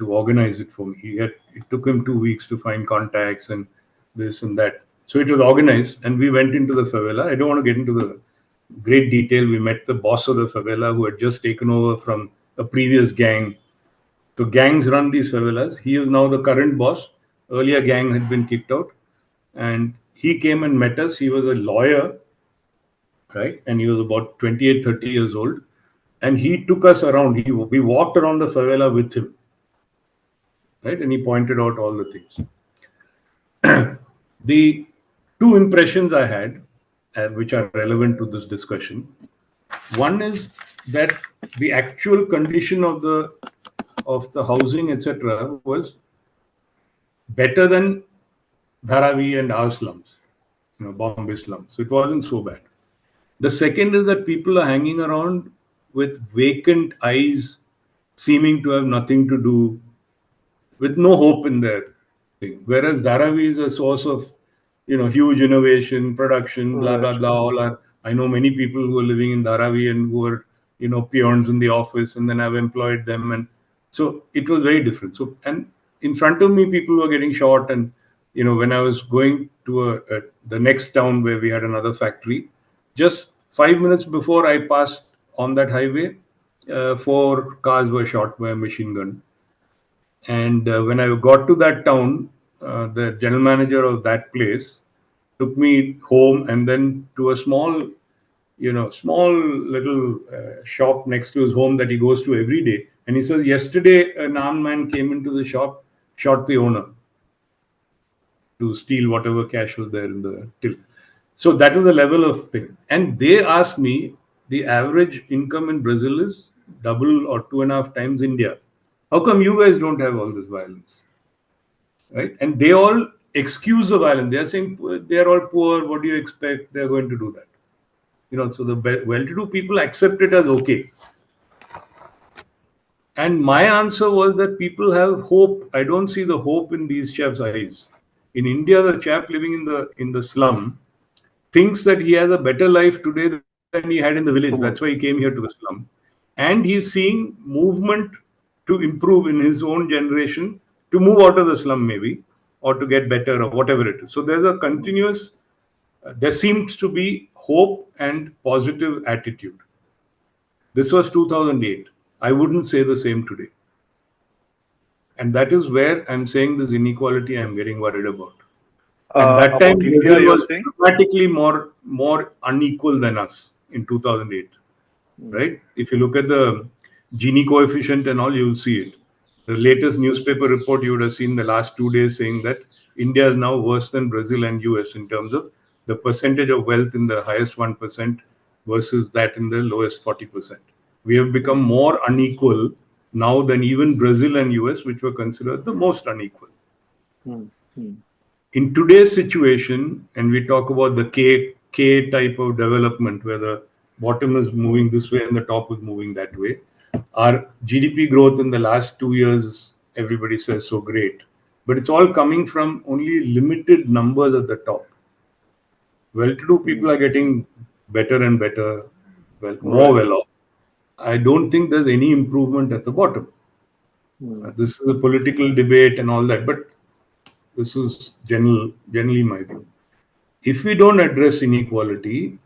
organize it for me. It took him 2 weeks to find contacts and this and that. So it was organized, and we went into the favela. I don't want to get into the great detail. We met the boss of the favela who had just taken over from a previous gang. So gangs run these favelas. He is now the current boss. Earlier gang had been kicked out, and he came and met us. He was a lawyer, right? And he was about 28, 30 years old. And he took us around. We walked around the favela with him, right? And he pointed out all the things. The two impressions I had, which are relevant to this discussion, one is that the actual condition of the housing, etc., was better than Dharavi and our slums, Bombay slums. So it wasn't so bad. The second is that people are hanging around with vacant eyes, seeming to have nothing to do, with no hope in their thing. Whereas Dharavi is a source of, huge innovation, production, blah, blah, Right. blah. I know many people who are living in Dharavi and who are, peons in the office, and then I've employed them. And so it was very different. So, and in front of me, people were getting shot. And, when I was going to the next town where we had another factory, just 5 minutes before I passed on that highway, 4 cars were shot by a machine gun. And when I got to that town, the general manager of that place took me home and then to a small little shop next to his home that he goes to every day. And he says, yesterday, an armed man came into the shop, shot the owner to steal whatever cash was there in the till. So that is the level of thing. And they asked me, the average income in Brazil is double or 2.5 times India. How come you guys don't have all this violence? Right? And they all excuse the violence. They are saying they are all poor. What do you expect? They are going to do that. So the well-to-do people accept it as okay. And my answer was that people have hope. I don't see the hope in these chaps' eyes. In India, the chap living in the slum thinks that he has a better life today than he had in the village. That's why he came here to the slum. And he's seeing movement to improve in his own generation, to move out of the slum maybe, or to get better or whatever it is. So there's a continuous, there seems to be hope and positive attitude. This was 2008. I wouldn't say the same today. And that is where I'm saying this inequality I'm getting worried about. At that time, About India, Brazil you're was saying? dramatically more unequal than us in 2008, right? If you look at the Gini coefficient and all, you'll see it. The latest newspaper report you would have seen the last 2 days saying that India is now worse than Brazil and US in terms of the percentage of wealth in the highest 1% versus that in the lowest 40%. We have become more unequal now than even Brazil and US, which were considered the most unequal. In today's situation, and we talk about the K type of development, where the bottom is moving this way and the top is moving that way, our GDP growth in the last 2 years, everybody says so great, but it's all coming from only limited numbers at the top. Well-to-do people are getting better and better, more well off. I don't think there's any improvement at the bottom. This is a political debate and all that, but this is generally my view. If we don't address inequality,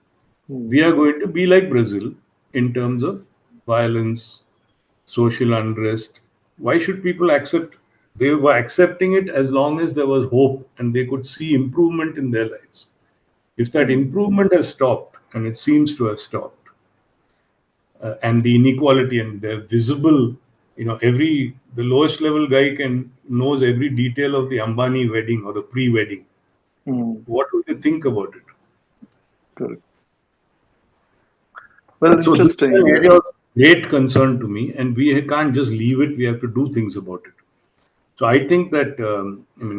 we are going to be like Brazil in terms of violence, social unrest. Why should people accept They were accepting it as long as there was hope and they could see improvement in their lives. If that improvement has stopped, and it seems to have stopped, and the inequality and the visible, the lowest level guy knows every detail of the Ambani wedding or the pre-wedding. What would they think about it? Correct. Well, So this is an interesting. area of great concern to me, and we can't just leave it. We have to do things about it. So I think that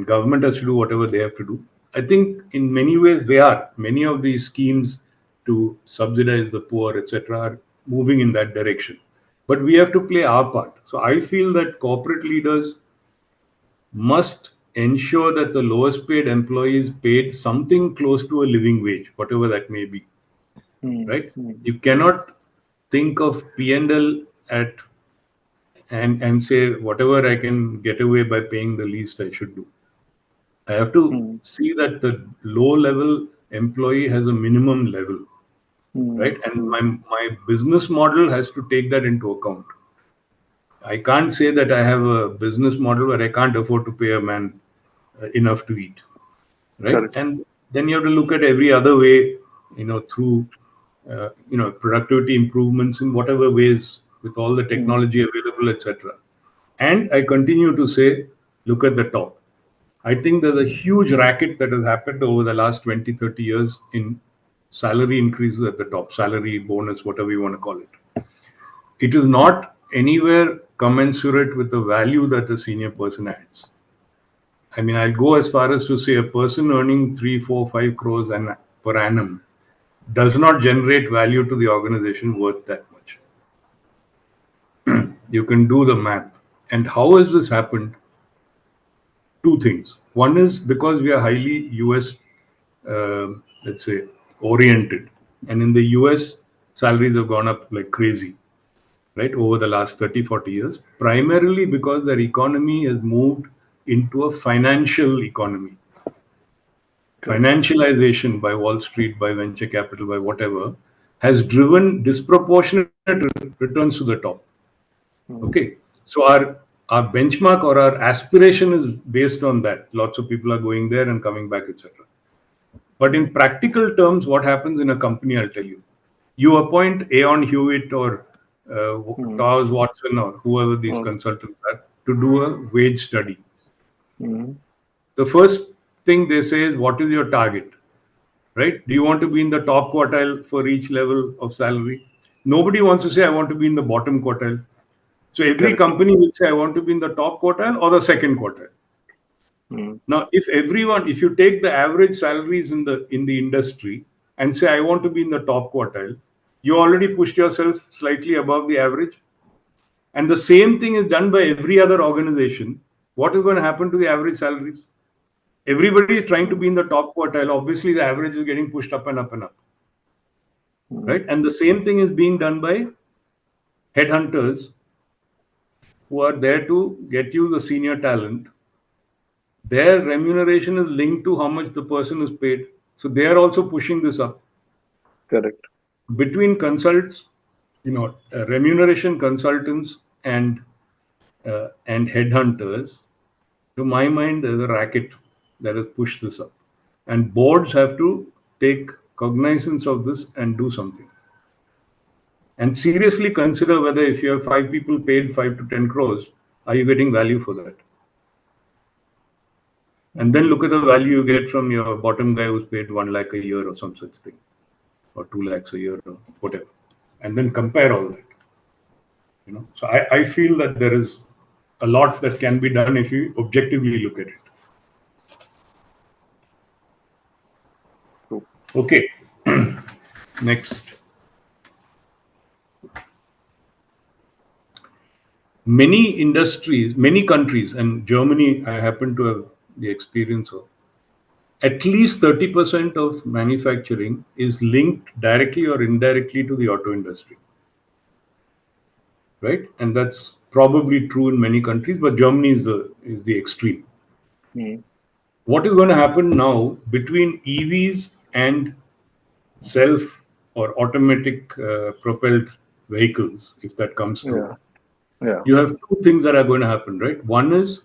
government has to do whatever they have to do. I think in many ways many of these schemes to subsidize the poor, etc., are moving in that direction. But we have to play our part. So I feel that corporate leaders must ensure that the lowest paid employees paid something close to a living wage, whatever that may be. Right? You cannot think of P&L and say whatever I can get away by paying the least I should do. I have to see that the low level employee has a minimum level, right? And my business model has to take that into account. I can't say that I have a business model where I can't afford to pay a man enough to eat, right? Correct. And then you have to look at every other way, through productivity improvements in whatever ways with all the technology available, etc. And I continue to say, look at the top. I think there's a huge racket that has happened over the last 20, 30 years in salary increases at the top, salary, bonus, whatever you want to call it. It is not anywhere commensurate with the value that a senior person adds. I mean, I'll go as far as to say a person earning 3, 4, 5 crores per annum does not generate value to the organization worth that much. You can do the math. And how has this happened? Two things. One is because we are highly US, let's say, oriented. And in the US, salaries have gone up like crazy, right, over the last 30, 40 years, primarily because their economy has moved into a financial economy. Correct. Financialization by Wall Street, by venture capital, by whatever, has driven disproportionate returns to the top. Okay, so our benchmark or our aspiration is based on that. Lots of people are going there and coming back, etc. But in practical terms, what happens in a company, I'll tell you. You appoint Aon Hewitt or Towers Watson or whoever these consultants are to do a wage study. The first thing they say is, what is your target? Right? Do you want to be in the top quartile for each level of salary? Nobody wants to say, I want to be in the bottom quartile. So every company will say, I want to be in the top quartile or the second quartile. Now, if you take the average salaries in the industry and say, I want to be in the top quartile, you already pushed yourself slightly above the average. And the same thing is done by every other organization. What is going to happen to the average salaries? Everybody is trying to be in the top quartile. Obviously, the average is getting pushed up and up and up. Right? And the same thing is being done by headhunters who are there to get you the senior talent. Their remuneration is linked to how much the person is paid. So they are also pushing this up. Correct. Between remuneration consultants and headhunters, to my mind, there's a racket that has pushed this up. And boards have to take cognizance of this and do something. And seriously consider whether if you have 5 people paid 5 to 10 crores, are you getting value for that? And then look at the value you get from your bottom guy who's paid 1 lakh a year or some such thing, or 2 lakhs a year or whatever. And then compare all that. So I feel that there is a lot that can be done if you objectively look at it. Okay. Next. Many industries, many countries, and Germany, I happen to have the experience of, at least 30% of manufacturing is linked directly or indirectly to the auto industry. Right? And that's probably true in many countries, but Germany is the extreme. What is going to happen now between EVs and self or automatic propelled vehicles, if that comes through? You have two things that are going to happen, right? One is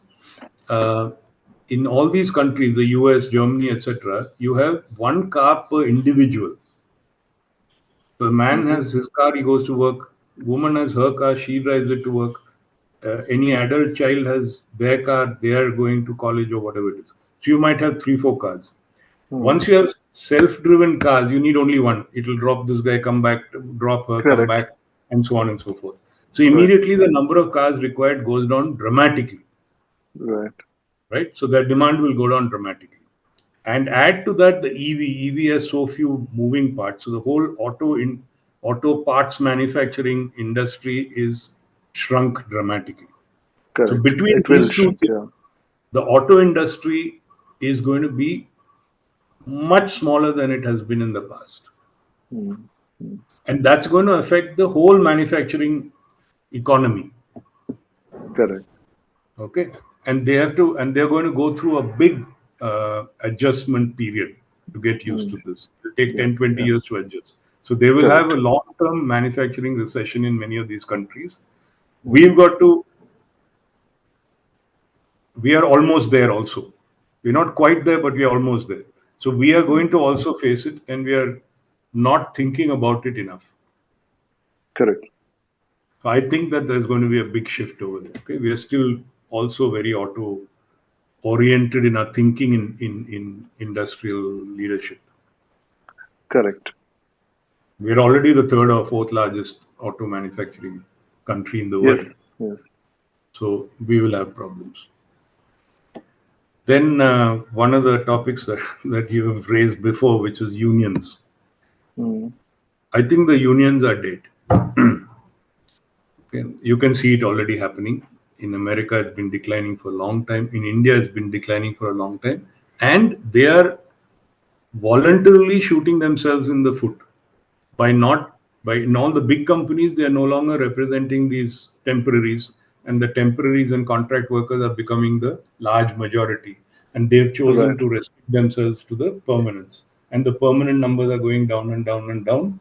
in all these countries, the US, Germany, etc., you have one car per individual. So a man has his car, he goes to work. Woman has her car, she drives it to work. Any adult child has their car, they are going to college or whatever it is. So you might have 3, 4 cars. Once you have self-driven cars, you need only one. It will drop this guy, come back, drop her, come Correct. back, and so on and so forth. So Right. immediately the number of cars required goes down dramatically, Right. right? So the demand will go down dramatically. And add to that the EV. EV has so few moving parts. So the whole auto parts manufacturing industry is shrunk dramatically. So Correct. between It will these two shrink. things, Yeah. the auto industry is going to be much smaller than it has been in the past. Mm. Mm. And that's going to affect the whole manufacturing economy. Correct. Okay. And they're going to go through a big adjustment period to get used Mm. to this. It'll take Yeah. 10, 20 Yeah. years to adjust. So they will have Correct. a long-term manufacturing recession in many of these countries. Mm. We are almost there also. We're not quite there, but we are almost there. So we are Mm. going to also face it, and we are not thinking about it enough. Correct. So I think that there's going to be a big shift over there. Okay, we are still also very auto oriented in our thinking in industrial leadership. Correct. We're already the third or fourth largest auto manufacturing country in the Yes. world. Yes. So we will have problems. Then one of the topics that you have raised before, which is unions. Mm. I think the unions are dead. Okay. You can see it already happening. In America, it's been declining for a long time. In India, it's been declining for a long time. And they are voluntarily shooting themselves in the foot by not by in all the big companies. They are no longer representing these temporaries, and the temporaries and contract workers are becoming the large majority, and they've chosen Right. to restrict themselves to the permanents, and the permanent numbers are going down and down and down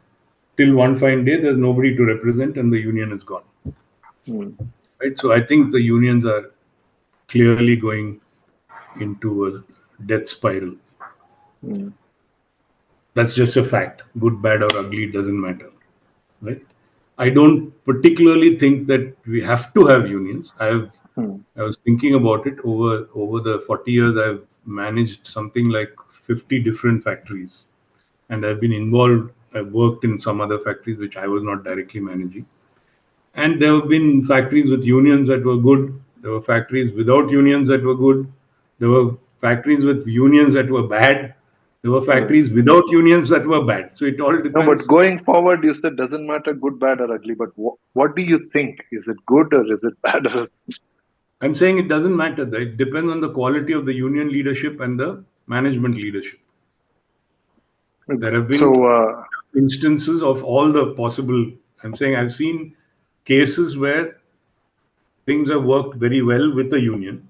till one fine day there's nobody to represent and the union is gone, Mm. right? So I think the unions are clearly going into a death spiral. Mm. That's just a fact. Good, bad, or ugly, it doesn't matter, right? I don't particularly think that we have to have unions. Mm. I was thinking about it over the 40 years. I've managed something like 50 different factories, and I've been involved. I've worked in some other factories which I was not directly managing, and there have been factories with unions that were good. There were factories without unions that were good. There were factories with unions that were bad. There were Right. factories without unions that were bad. So it all No, but depends. going forward, you said doesn't matter good, bad, or ugly. But what do you think? Is it good or is it bad? Or I'm saying it doesn't matter. It depends on the quality of the union leadership and the management leadership. There have so, been instances of all the possible. I'm saying I've seen cases where things have worked very well with the union.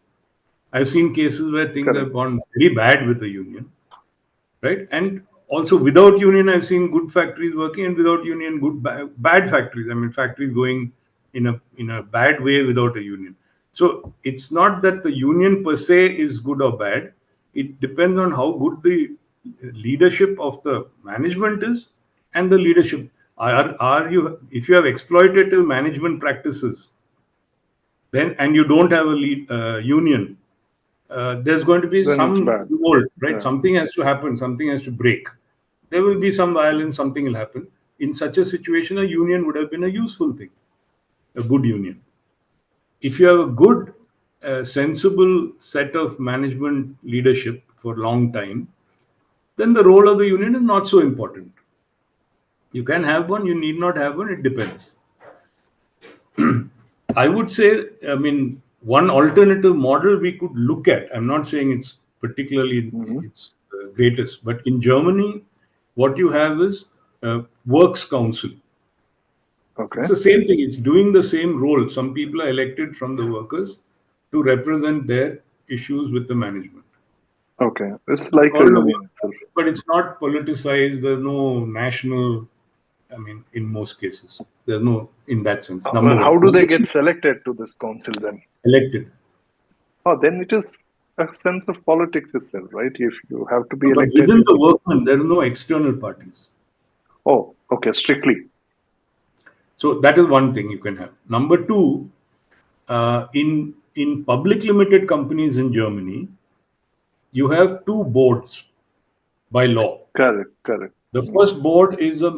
I've seen cases where things correct. have gone very bad with the union, right? And also without union, I've seen good factories working, and without union, bad factories. I mean, factories going in a bad way without a union. So it's not that the union per se is good or bad. It depends on how good the leadership of the management is, and the leadership. Are you, if you have exploitative management practices, then and you don't have a union, there's going to be Then it's some bad. revolt, right? Yeah. Something has to happen, something has to break. There will be some violence, something will happen. In such a situation, a union would have been a useful thing, a good union. If you have a good, sensible set of management leadership for a long time, then the role of the union is not so important. You can have one, you need not have one, it depends. I would say, I mean, one alternative model we could look at. I'm not saying it's particularly Hmm. it's the greatest, but in Germany, what you have is a works council. Okay. It's the same thing. It's doing the same role. Some people are elected from the workers to represent their issues with the management. Okay. It's It's like a called a union works itself. council, but it's not politicized. There's no national. I mean, in most cases, there's no in that sense. Number Well, one. how do they Number get two, selected to this council then? elected. Oh, then it is a sense of politics itself, right? If you have to be No, but elected, within you the need. workmen, there are no external parties. Oh, okay, strictly. So that is one thing you can have. Number two, in public limited companies in Germany, you have two boards by law. Correct, correct. The first board is a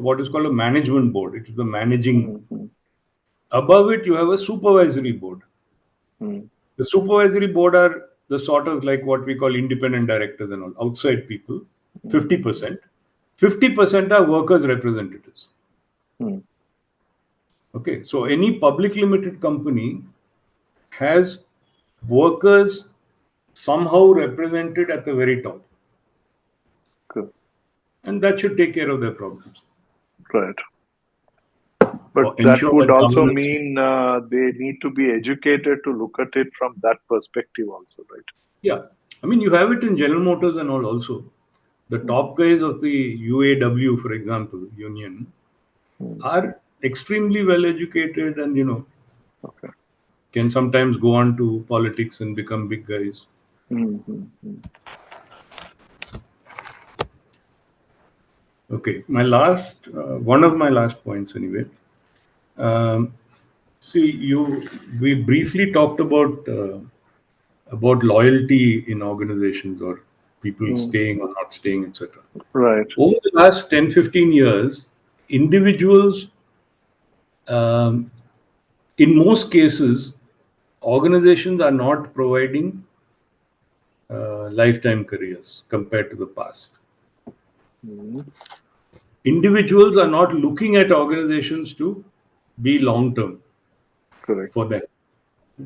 what is called a management board. It is the managing. Mm-hmm. Above it, you have a supervisory board. Mm-hmm. The supervisory board are the sort of like what we call independent directors and all, outside people, 50%. 50% are workers' representatives. Mm-hmm. Okay, so any public limited company has workers somehow represented at the very top, Good. and that should take care of their problems Right. or But that ensure would that also governance. mean they need to be educated to look at it from that perspective, also, right? Yeah, I mean, you have it in General Motors and all also. The Mm-hmm. top guys of the UAW, for example, union, are extremely well educated and, Okay. can sometimes go on to politics and become big guys. Mm-hmm. Okay, one of my last points anyway. Um, see, we briefly talked about loyalty in organizations or people Mm. staying or not staying, etc. Right. Over the last 10, 15 years, individuals, um, in most cases, organizations are not providing lifetime careers compared to the past. Mm. Individuals are not looking at organizations to be long term Correct. for them,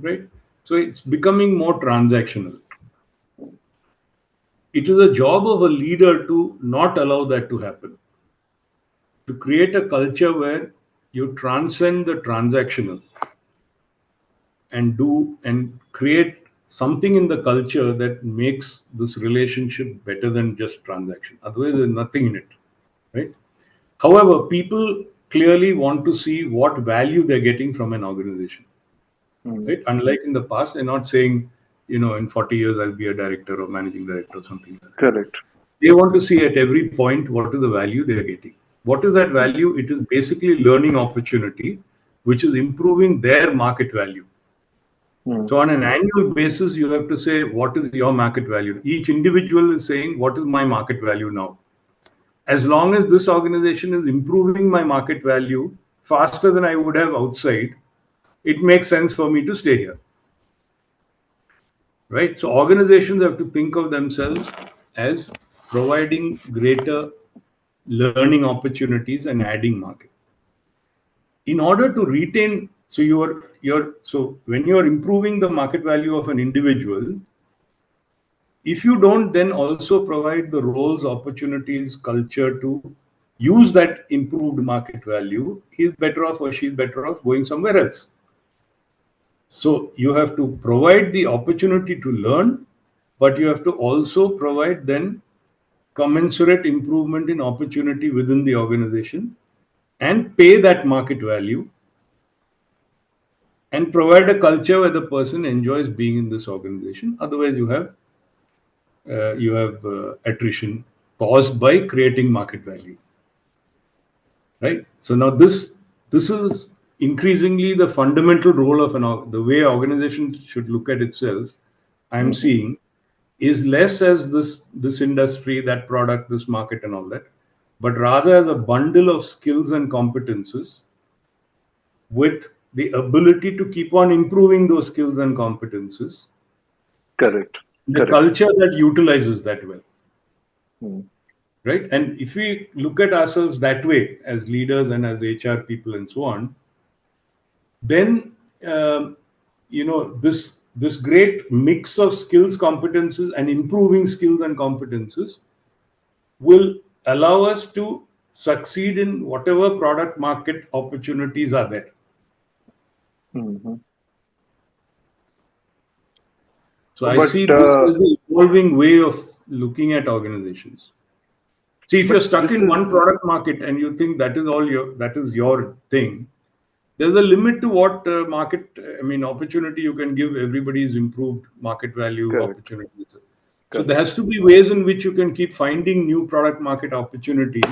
right? So it's becoming more transactional. It is a job of a leader to not allow that to happen, to create a culture where you transcend the transactional and create something in the culture that makes this relationship better than just transaction. Otherwise, there's nothing in it, right? However, people clearly want to see what value they're getting from an organization, Mm. right? Unlike in the past, they're not saying, in 40 years I'll be a director or managing director or something like that. Correct. They want to see at every point what is the value they're getting. What is that Mm. value? It is basically learning opportunity, which is improving their market value. Mm. So on an annual basis, you have to say, what is your market value? Each individual is saying, what is my market value now? As long as this organization is improving my market value faster than I would have outside, it makes sense for me to stay here. Right? So organizations have to think of themselves as providing greater learning opportunities and adding market. In order to retain, so so when you're improving the market value of an individual, if you don't then also provide the roles, opportunities, culture to use that improved market value, he's better off or she's better off going somewhere else. So you have to provide the opportunity to learn, but you have to also provide then commensurate improvement in opportunity within the organization and pay that market value and provide a culture where the person enjoys being in this organization. Otherwise, you have attrition caused by creating market value, right? So now this is increasingly the fundamental role of the way organization should look at itself. I'm Mm-hmm. seeing is less as this industry, that product, this market, and all that, but rather as a bundle of skills and competences with the ability to keep on improving those skills and competences, Correct. the Correct. culture that utilizes that well, Mm. right? And if we look at ourselves that way as leaders and as HR people and so on, then this great mix of skills, competences, and improving skills and competences will allow us to succeed in whatever product market opportunities are there. Mm-hmm. So I But see this as the evolving way of looking at organizations. See, if you're stuck this in is one product market and you think that is your thing, there's a limit to what opportunity you can give everybody's improved market value Correct. opportunities. So there Correct. has to be ways in which you can keep finding new product market opportunities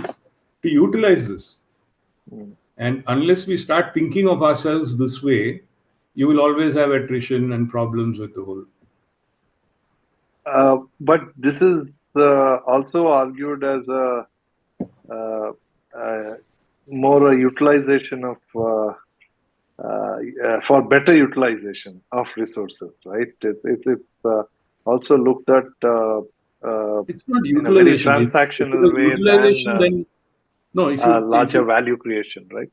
to utilize this. Mm. And unless we start thinking of ourselves this way, you will always have attrition and problems with the whole. But this is also argued as a uh, uh, more a utilization of for better utilization of resources, right? It's also looked at It's not in a very utilization. If it transactional was way than utilization, then no. larger value creation, right?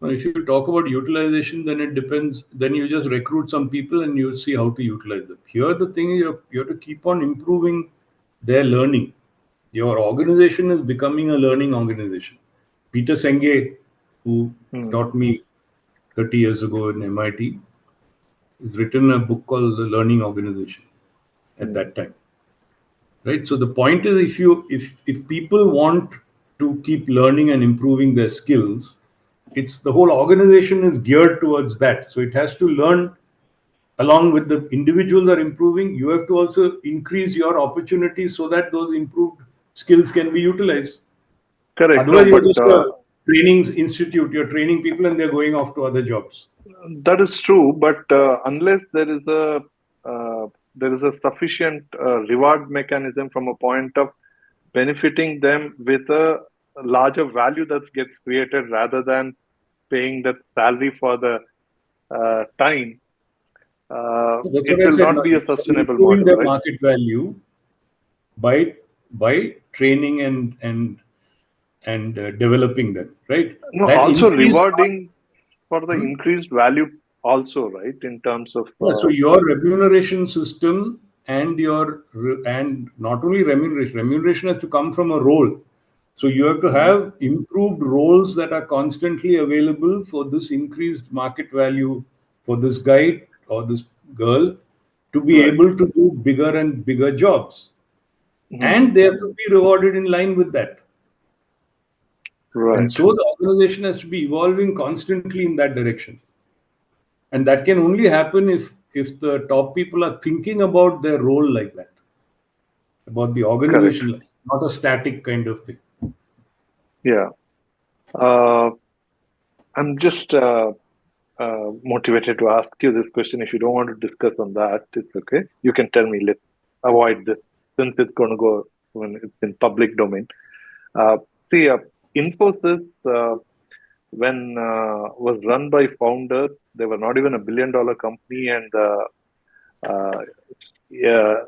If you talk about utilization, then it depends. Then you just recruit some people and you see how to utilize them. Here, the thing is you have to keep on improving their learning. Your organization is becoming a learning organization. Peter Senge, who Hmm. taught me 30 years ago in MIT, has written a book called The Learning Organization at Hmm. that time. Right? So the point is if people want to keep learning and improving their skills, it's the whole organization is geared towards that. So it has to learn along with the individuals are improving. You have to also increase your opportunities so that those improved skills can be utilized. Correct. No, Otherwise, you're but just a training institute. You're training people and they're going off to other jobs. that is true. But unless there is a sufficient reward mechanism from a point of benefiting them with a larger value that gets created rather than paying that salary for the time, That's it what I will said. not be a sustainable Improving model, their right? market value by training and developing them. Right. No, That also increased. rewarding for the Hmm? increased value also, right? In terms of Yeah, so your remuneration system and and not only remuneration has to come from a role. So you have to Mhm. have improved roles that are constantly available for this increased market value for this guy or this girl to be Right. able to do bigger and bigger jobs. Mhm. And they have to be rewarded in line with that. And Right. so the organization has to be evolving constantly in that direction. And that can only happen if the top people are thinking about their role like that, about the Correct. organization, not a static kind of thing. Yeah. Uh, I'm just motivated to ask you this question. If you don't want to discuss on that, it's okay. You can tell me. Let's avoid this since it's going to go when it's in public domain. Uh, see, Infosys, when was run by founders, they were not even $1 billion company, and uh, yeah,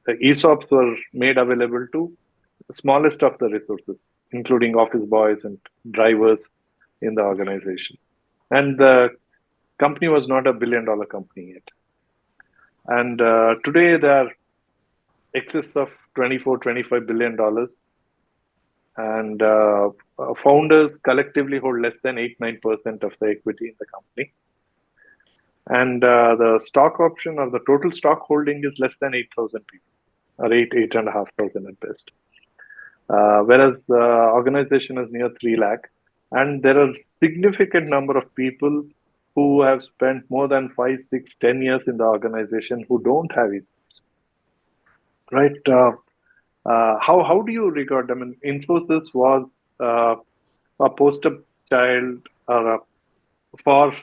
the ESOPs were made available to the smallest of the resources, including office boys and drivers in the organization. And the company was not $1 billion company yet. And today they are excess of 24, $25 billion. And founders collectively hold less than 8-9% of the equity in the company. And the stock option or the total stock holding is less than 8,000 people, or 8,500 at best. Whereas the organization is near 3 lakh. And there are significant number of people who have spent more than 5, 6, 10 years in the organization who don't have ESOPs, right? How do you regard them? I mean, Infosys was uh, a poster child for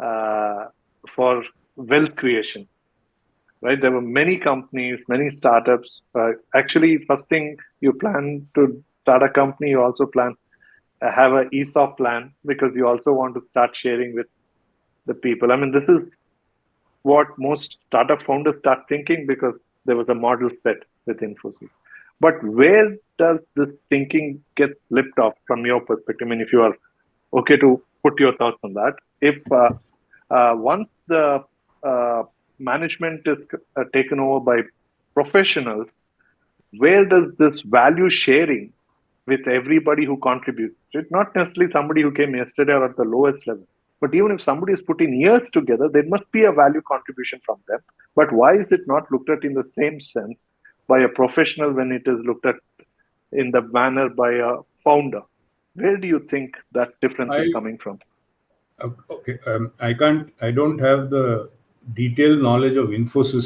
uh, for wealth creation, right? There were many companies, many startups. Actually, first thing you plan to start a company, you also plan have a ESOP plan because you also want to start sharing with the people. I mean, this is what most startup founders start thinking because there was a model set with Infosys. But where does this thinking get flipped off from your perspective? I mean, if you are okay to put your thoughts on that, if once the uh, management is taken over by professionals, where does this value sharing with everybody who contributes, it not necessarily somebody who came yesterday or at the lowest level, but even if somebody is putting years together, there must be a value contribution from them. But why is it not looked at in the same sense by a professional when it is looked at in the manner by a founder? Where do you think that difference is I coming from? Okay, I don't have the detailed knowledge of Infosys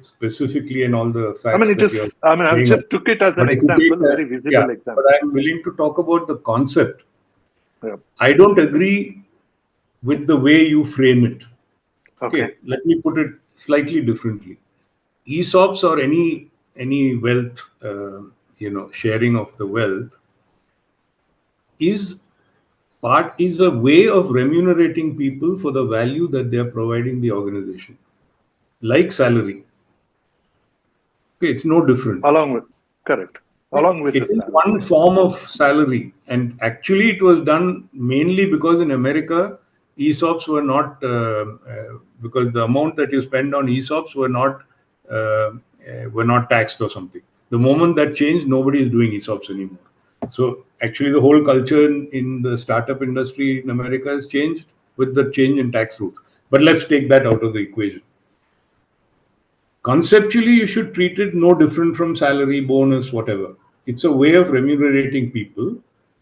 specifically and all the I mean, facts it that is. you're I mean, I saying. just took it as an But if you example, take very yeah, visible but example. I'm willing to talk about the concept. Yeah. I don't agree with the way you frame it. Okay. Okay, let me put it slightly differently. ESOPs or any wealth, sharing of the wealth is is a way of remunerating people for the value that they are providing the organization, like salary. Okay, it's no different. Along with correct. Along with It the is salary. one form of salary, and actually, it was done mainly because in America, ESOPs were not because the amount that you spend on ESOPs were not taxed or something. The moment that changed, nobody is doing ESOPs anymore. So actually, the whole culture in the startup industry in America has changed with the change in tax rules. But let's take that out of the equation. Conceptually, you should treat it no different from salary, bonus, whatever. It's a way of remunerating people.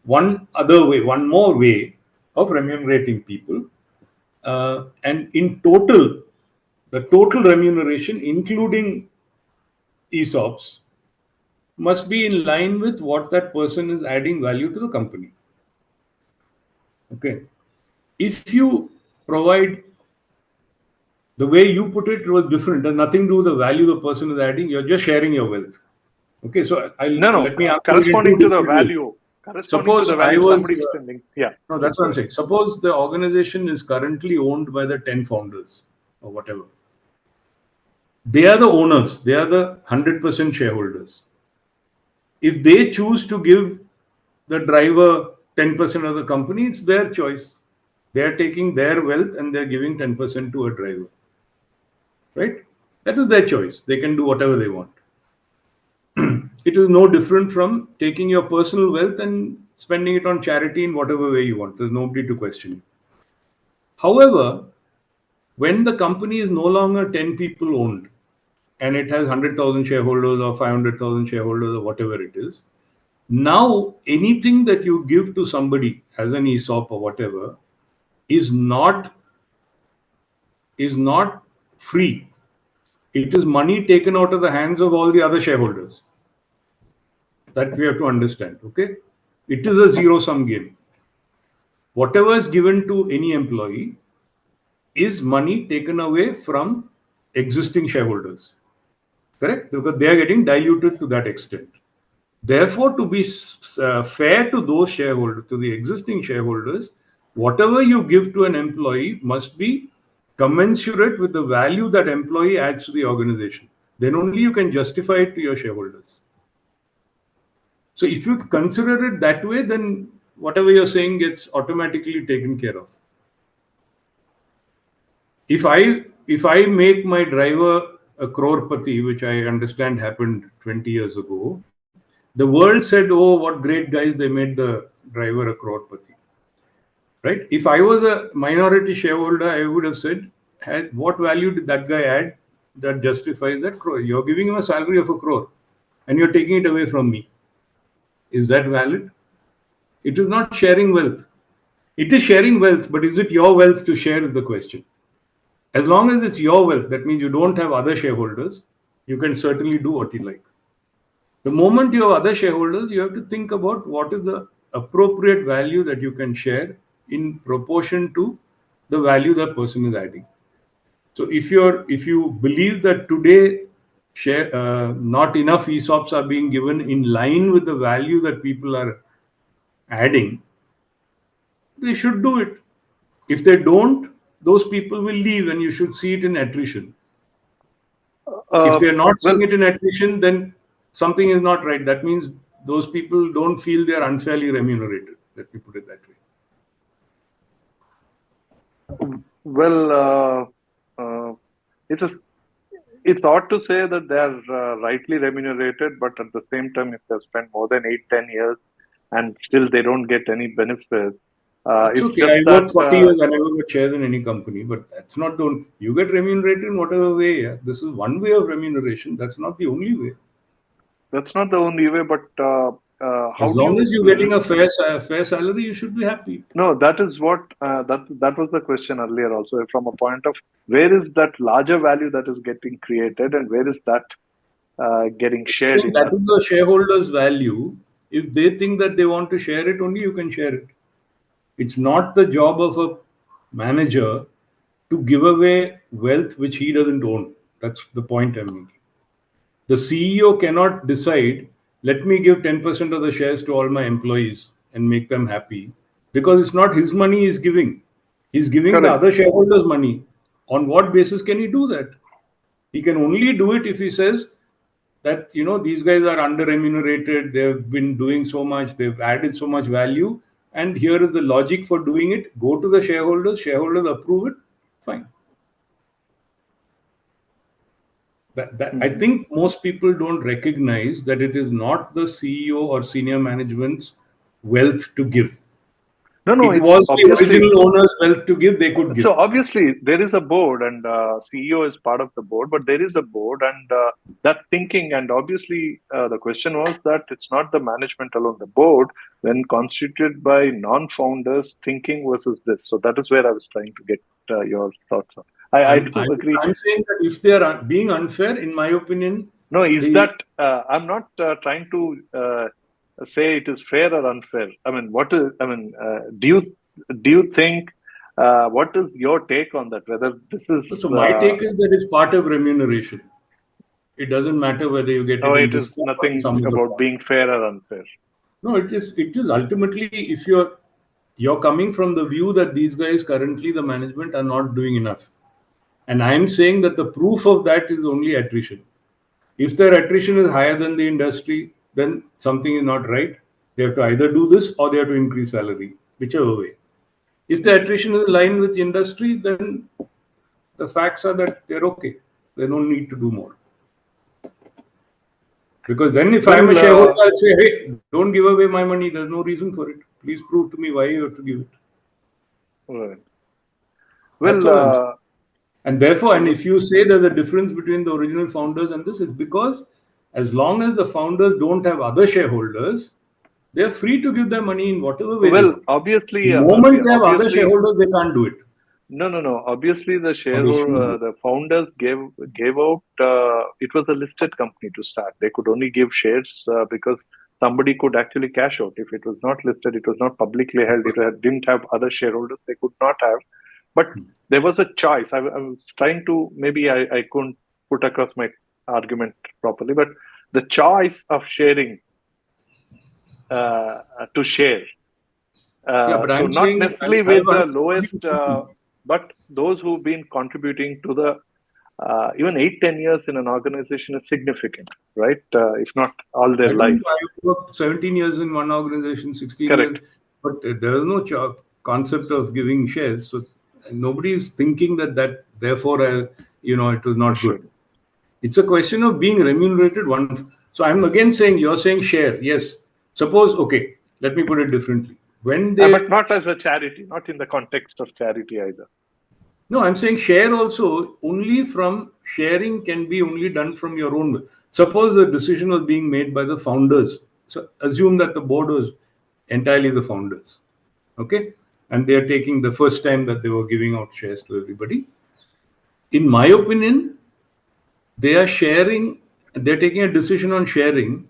One more way of remunerating people. And in total, the total remuneration, including ESOPs, must be in line with what that person is adding value to the company. Okay. If you provide the way you put it was different, it has nothing to do with the value the person is adding, you're just sharing your wealth. Okay, so No, no. let me answer it in two Corresponding to the different ways. value. Corresponding to Suppose the I value was, somebody is spending. Yeah. no, Please that's what go I'm ahead. saying. Suppose the organization is currently owned by the 10 founders or whatever. They are the owners, they are the 100% shareholders. If they choose to give the driver 10% of the company, it's their choice. They are taking their wealth and they're giving 10% to a driver. Right? That is their choice. They can do whatever they want. It is no different from taking your personal wealth and spending it on charity in whatever way you want. There's nobody to question you. However, when the company is no longer 10 people owned and it has 100,000 shareholders or 500,000 shareholders or whatever it is, now anything that you give to somebody as an ESOP or whatever is not free. It is money taken out of the hands of all the other shareholders. That we have to understand. Okay, it is a zero sum game. Whatever is given to any employee is money taken away from existing shareholders. Correct? Because they are getting diluted to that extent. Therefore, to be fair to those shareholders, to the existing shareholders, whatever you give to an employee must be commensurate with the value that employee adds to the organization. Then only you can justify it to your shareholders. So if you consider it that way, then whatever you're saying gets automatically taken care of. If I make my driver a crorepati, which I understand happened 20 years ago, the world said, "Oh, what great guys! They made the driver a crorepati." Right? If I was a minority shareholder, I would have said, "What value did that guy add that justifies that crore? You're giving him a salary of a crore, and you're taking it away from me. Is that valid?" It is not sharing wealth. It is sharing wealth, but is it your wealth to share is the question. As long as it's your wealth, that means you don't have other shareholders, you can certainly do what you like. The moment you have other shareholders, you have to think about what is the appropriate value that you can share in proportion to the value that person is adding. So if you believe that today not enough ESOPs are being given in line with the value that people are adding, they should do it. If they don't, those people will leave and you should see it in attrition. If Uh, they're not well, seeing it in attrition, then something is not right. That means those people don't feel they're unfairly remunerated. Let me put it that way. well, it's a, it's odd to say that they are rightly remunerated, but at the same time, if they've spent more than 8, 10 years and still they don't get any benefits, That's it's okay. just I that worked 40 years. I never got shares in any company, but that's not the only. You get remunerated in whatever way. Yeah? This is one way of remuneration. That's not the only way. that's not the only way. But how As do long you? as you're getting a fair salary, you should be happy. No, that is what that was the question earlier. Also, from a point of where is that larger value that is getting created, and where is that getting I shared think in that that? is the shareholders' value. If they think that they want to share it, only you can share it. It's not the job of a manager to give away wealth which he doesn't own. That's the point I'm making. The CEO cannot decide, let me give 10% of the shares to all my employees and make them happy, because it's not his money he's giving. He's giving the Correct. other shareholders' money. On what basis can he do that? He can only do it if he says that, these guys are under remunerated, they've been doing so much, they've added so much value, and here is the logic for doing it. Go to the shareholders approve it, fine. That I Mhm. think most people don't recognize that it is not the CEO or senior management's wealth to give. No, no, It it's was the obviously. original owner's wealth to give, they could So give. obviously there is a board, and CEO is part of the board, but there is a board, and that thinking, and obviously the question was that it's not the management alone. The board, when constituted by non-founders, thinking versus this. So that is where I was trying to get your thoughts on. I I'm, do I'm, agree. I'm saying that if they are being unfair, in my opinion, No, is the that I'm not trying to say it is fair or unfair. I mean, what is? I mean, do you think? What is your take on that? Whether this is so my take is that it's part of remuneration. It doesn't matter whether you get oh, it in it this is form or in nothing some other about form. being fair or unfair. No, it is ultimately, if you're coming from the view that these guys currently, the management, are not doing enough. And I'm saying that the proof of that is only attrition. If their attrition is higher than the industry, then something is not right. They have to either do this or they have to increase salary, whichever way. If the Mhm. attrition is in line with industry, then the facts are that they're okay. They don't need to do more. Because then if I'm a Well, shareholder, I'll say, hey, don't give away my money. There's no reason for it. Please prove to me why you have to give it. right. That's Well, all I'm saying. And therefore, and so if you say there's a difference between the original founders and this, it's because as long as the founders don't have other shareholders, they're free to give their money in whatever way they well, want. obviously, The moment they have other obviously, shareholders, they can't do it. no, no, no. Obviously, the Or they shareholder, shouldn't do it. the founders gave out. It was a listed company to start. They could only give shares because somebody could actually cash out. If it was not listed, it was not publicly held. Didn't have other shareholders. They could not have. But there was a choice. I was trying to, maybe I couldn't put across my argument properly, but the choice of sharing to share. Yeah, but So I'm not saying necessarily I've with the understood lowest, you. but those who've been contributing to the even 8-10 years in an organization is significant, right? If not all their I don't life. know. I worked 17 years in one organization, 16 years, Correct. but there is no concept of giving shares. So nobody is thinking that therefore, it was You not good. should. It's a question of being remunerated. So I'm again saying, you're saying share. Yes. Suppose, okay, let me put it differently. When But they not as a charity, not in the context of charity either. No, I'm saying share also only from sharing can be only done from your own will. Suppose the decision was being made by the founders. So assume that the board was entirely the founders. Okay. And they are taking the first time that they were giving out shares to everybody. In my opinion, they are sharing, they're taking a decision on sharing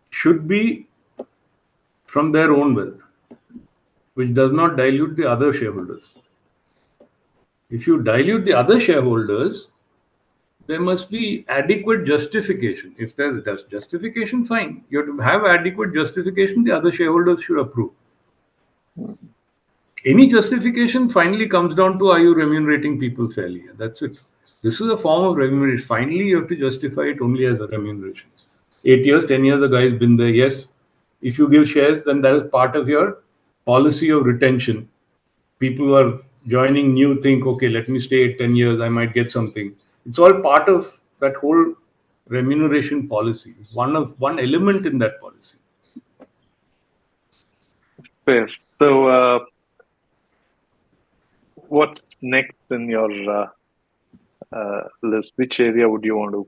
should be from their own wealth, which does not dilute the other shareholders. If you dilute the other shareholders, there must be adequate justification. If there's justification, fine. You have to have adequate justification, the other shareholders should approve. Any justification finally comes down to, are you remunerating people fairly? That's it. This is a form of remuneration. Finally, you have to justify it only as a remuneration. 8 years, 10 years, a guy's been there. Yes. If you give shares, then that is part of your policy of retention. People who are joining new think, okay, let me stay 10 years, I might get something. It's all part of that whole remuneration policy. It's one element in that policy. Fair. So, what's next in your list? Which area would you want to?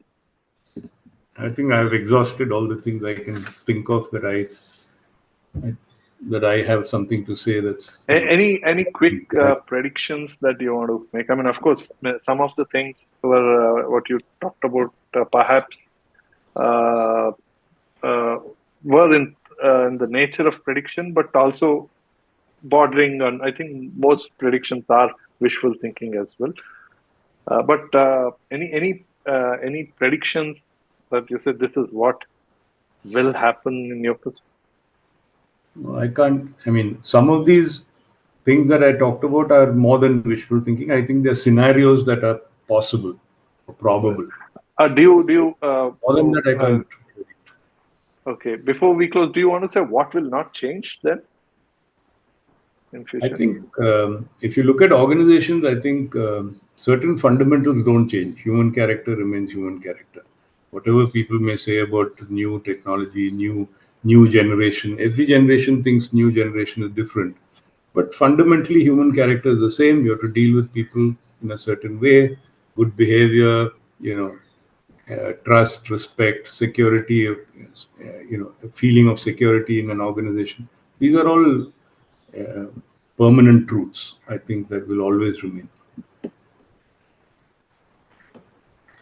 I think I've exhausted all the things I can think of that I that I have something to say that's Any quick predictions that you want to make? I mean, of course, some of the things were what you talked about, perhaps uh, uh, were in the nature of prediction, but also bordering on. I think most predictions are wishful thinking as well. But any predictions that you said this is what will happen in your perspective? I can't. I mean, some of these things that I talked about are more than wishful thinking. I think they're scenarios that are possible or Right. probable. Do you More than that, I can't. okay, before we close, do you want to say what will not change then in I future? think if you look at organizations, I think certain fundamentals don't change. Human character remains human character. Whatever people may say about new technology, new generation, every generation thinks new generation is different. But fundamentally, human character is the same. You have to deal with people in a certain way, good behavior, trust, respect, security, a feeling of security in an organization. These are all uh, permanent truths, I think, that will always remain.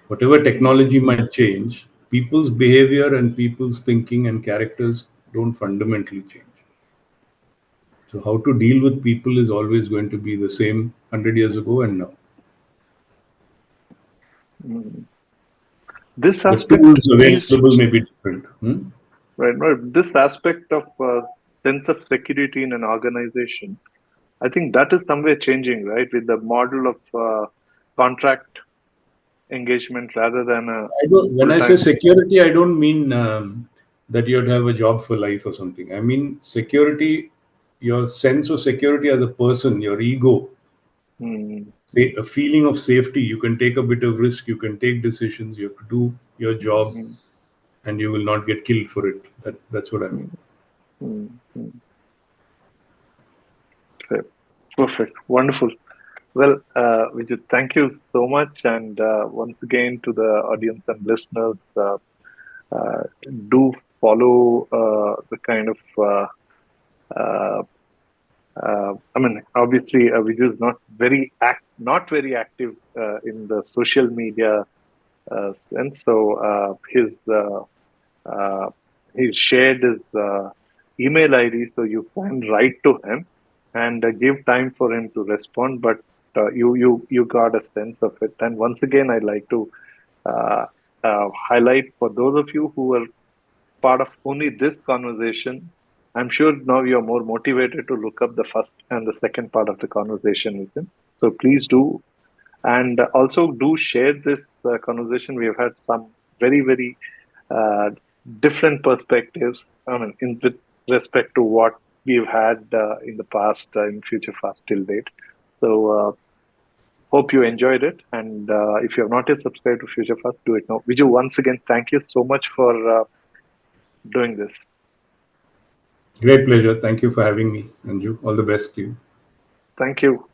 Whatever Mm, technology might change, people's behavior and people's thinking and characters don't fundamentally change. So, how to deal with people is always going to be the same 100 years ago and now. mm. This The aspect tools needs available may be different. right. This aspect of sense of security in an organization, I think that is somewhere changing, right, with the model of contract engagement rather than a When full I say time. security, I don't mean that you have to have a job for life or something. I mean security, your sense of security as a person, your ego, Mm, say a feeling of safety. You can take a bit of risk, you can take decisions, you have to do your job, mm, and you will not get killed for it. That's what I mean. mm, mm, mm. Okay. Perfect. Wonderful. Well, Vijay, thank you so much. And once again, to the audience and listeners, uh, do follow the kind of, uh, I mean, obviously, Vijay is not very active in the social media sense. So uh, he's shared his email ID, so you can write to him and give time for him to respond. But you got a sense of it. And once again, I'd like to uh, highlight for those of you who are part of only this conversation. I'm sure now you're more motivated to look up the first and the second part of the conversation with him. So please do, and also do share this conversation. We have had some very uh, different perspectives. I mean, in with respect to what we've had in the past, in future fast till date. So hope you enjoyed it, and if you have not yet subscribed to Future Fast, do it now. Viju, once again, thank you so much for doing this. Great pleasure. Thank you for having me, Anju. All the best to you. Thank you.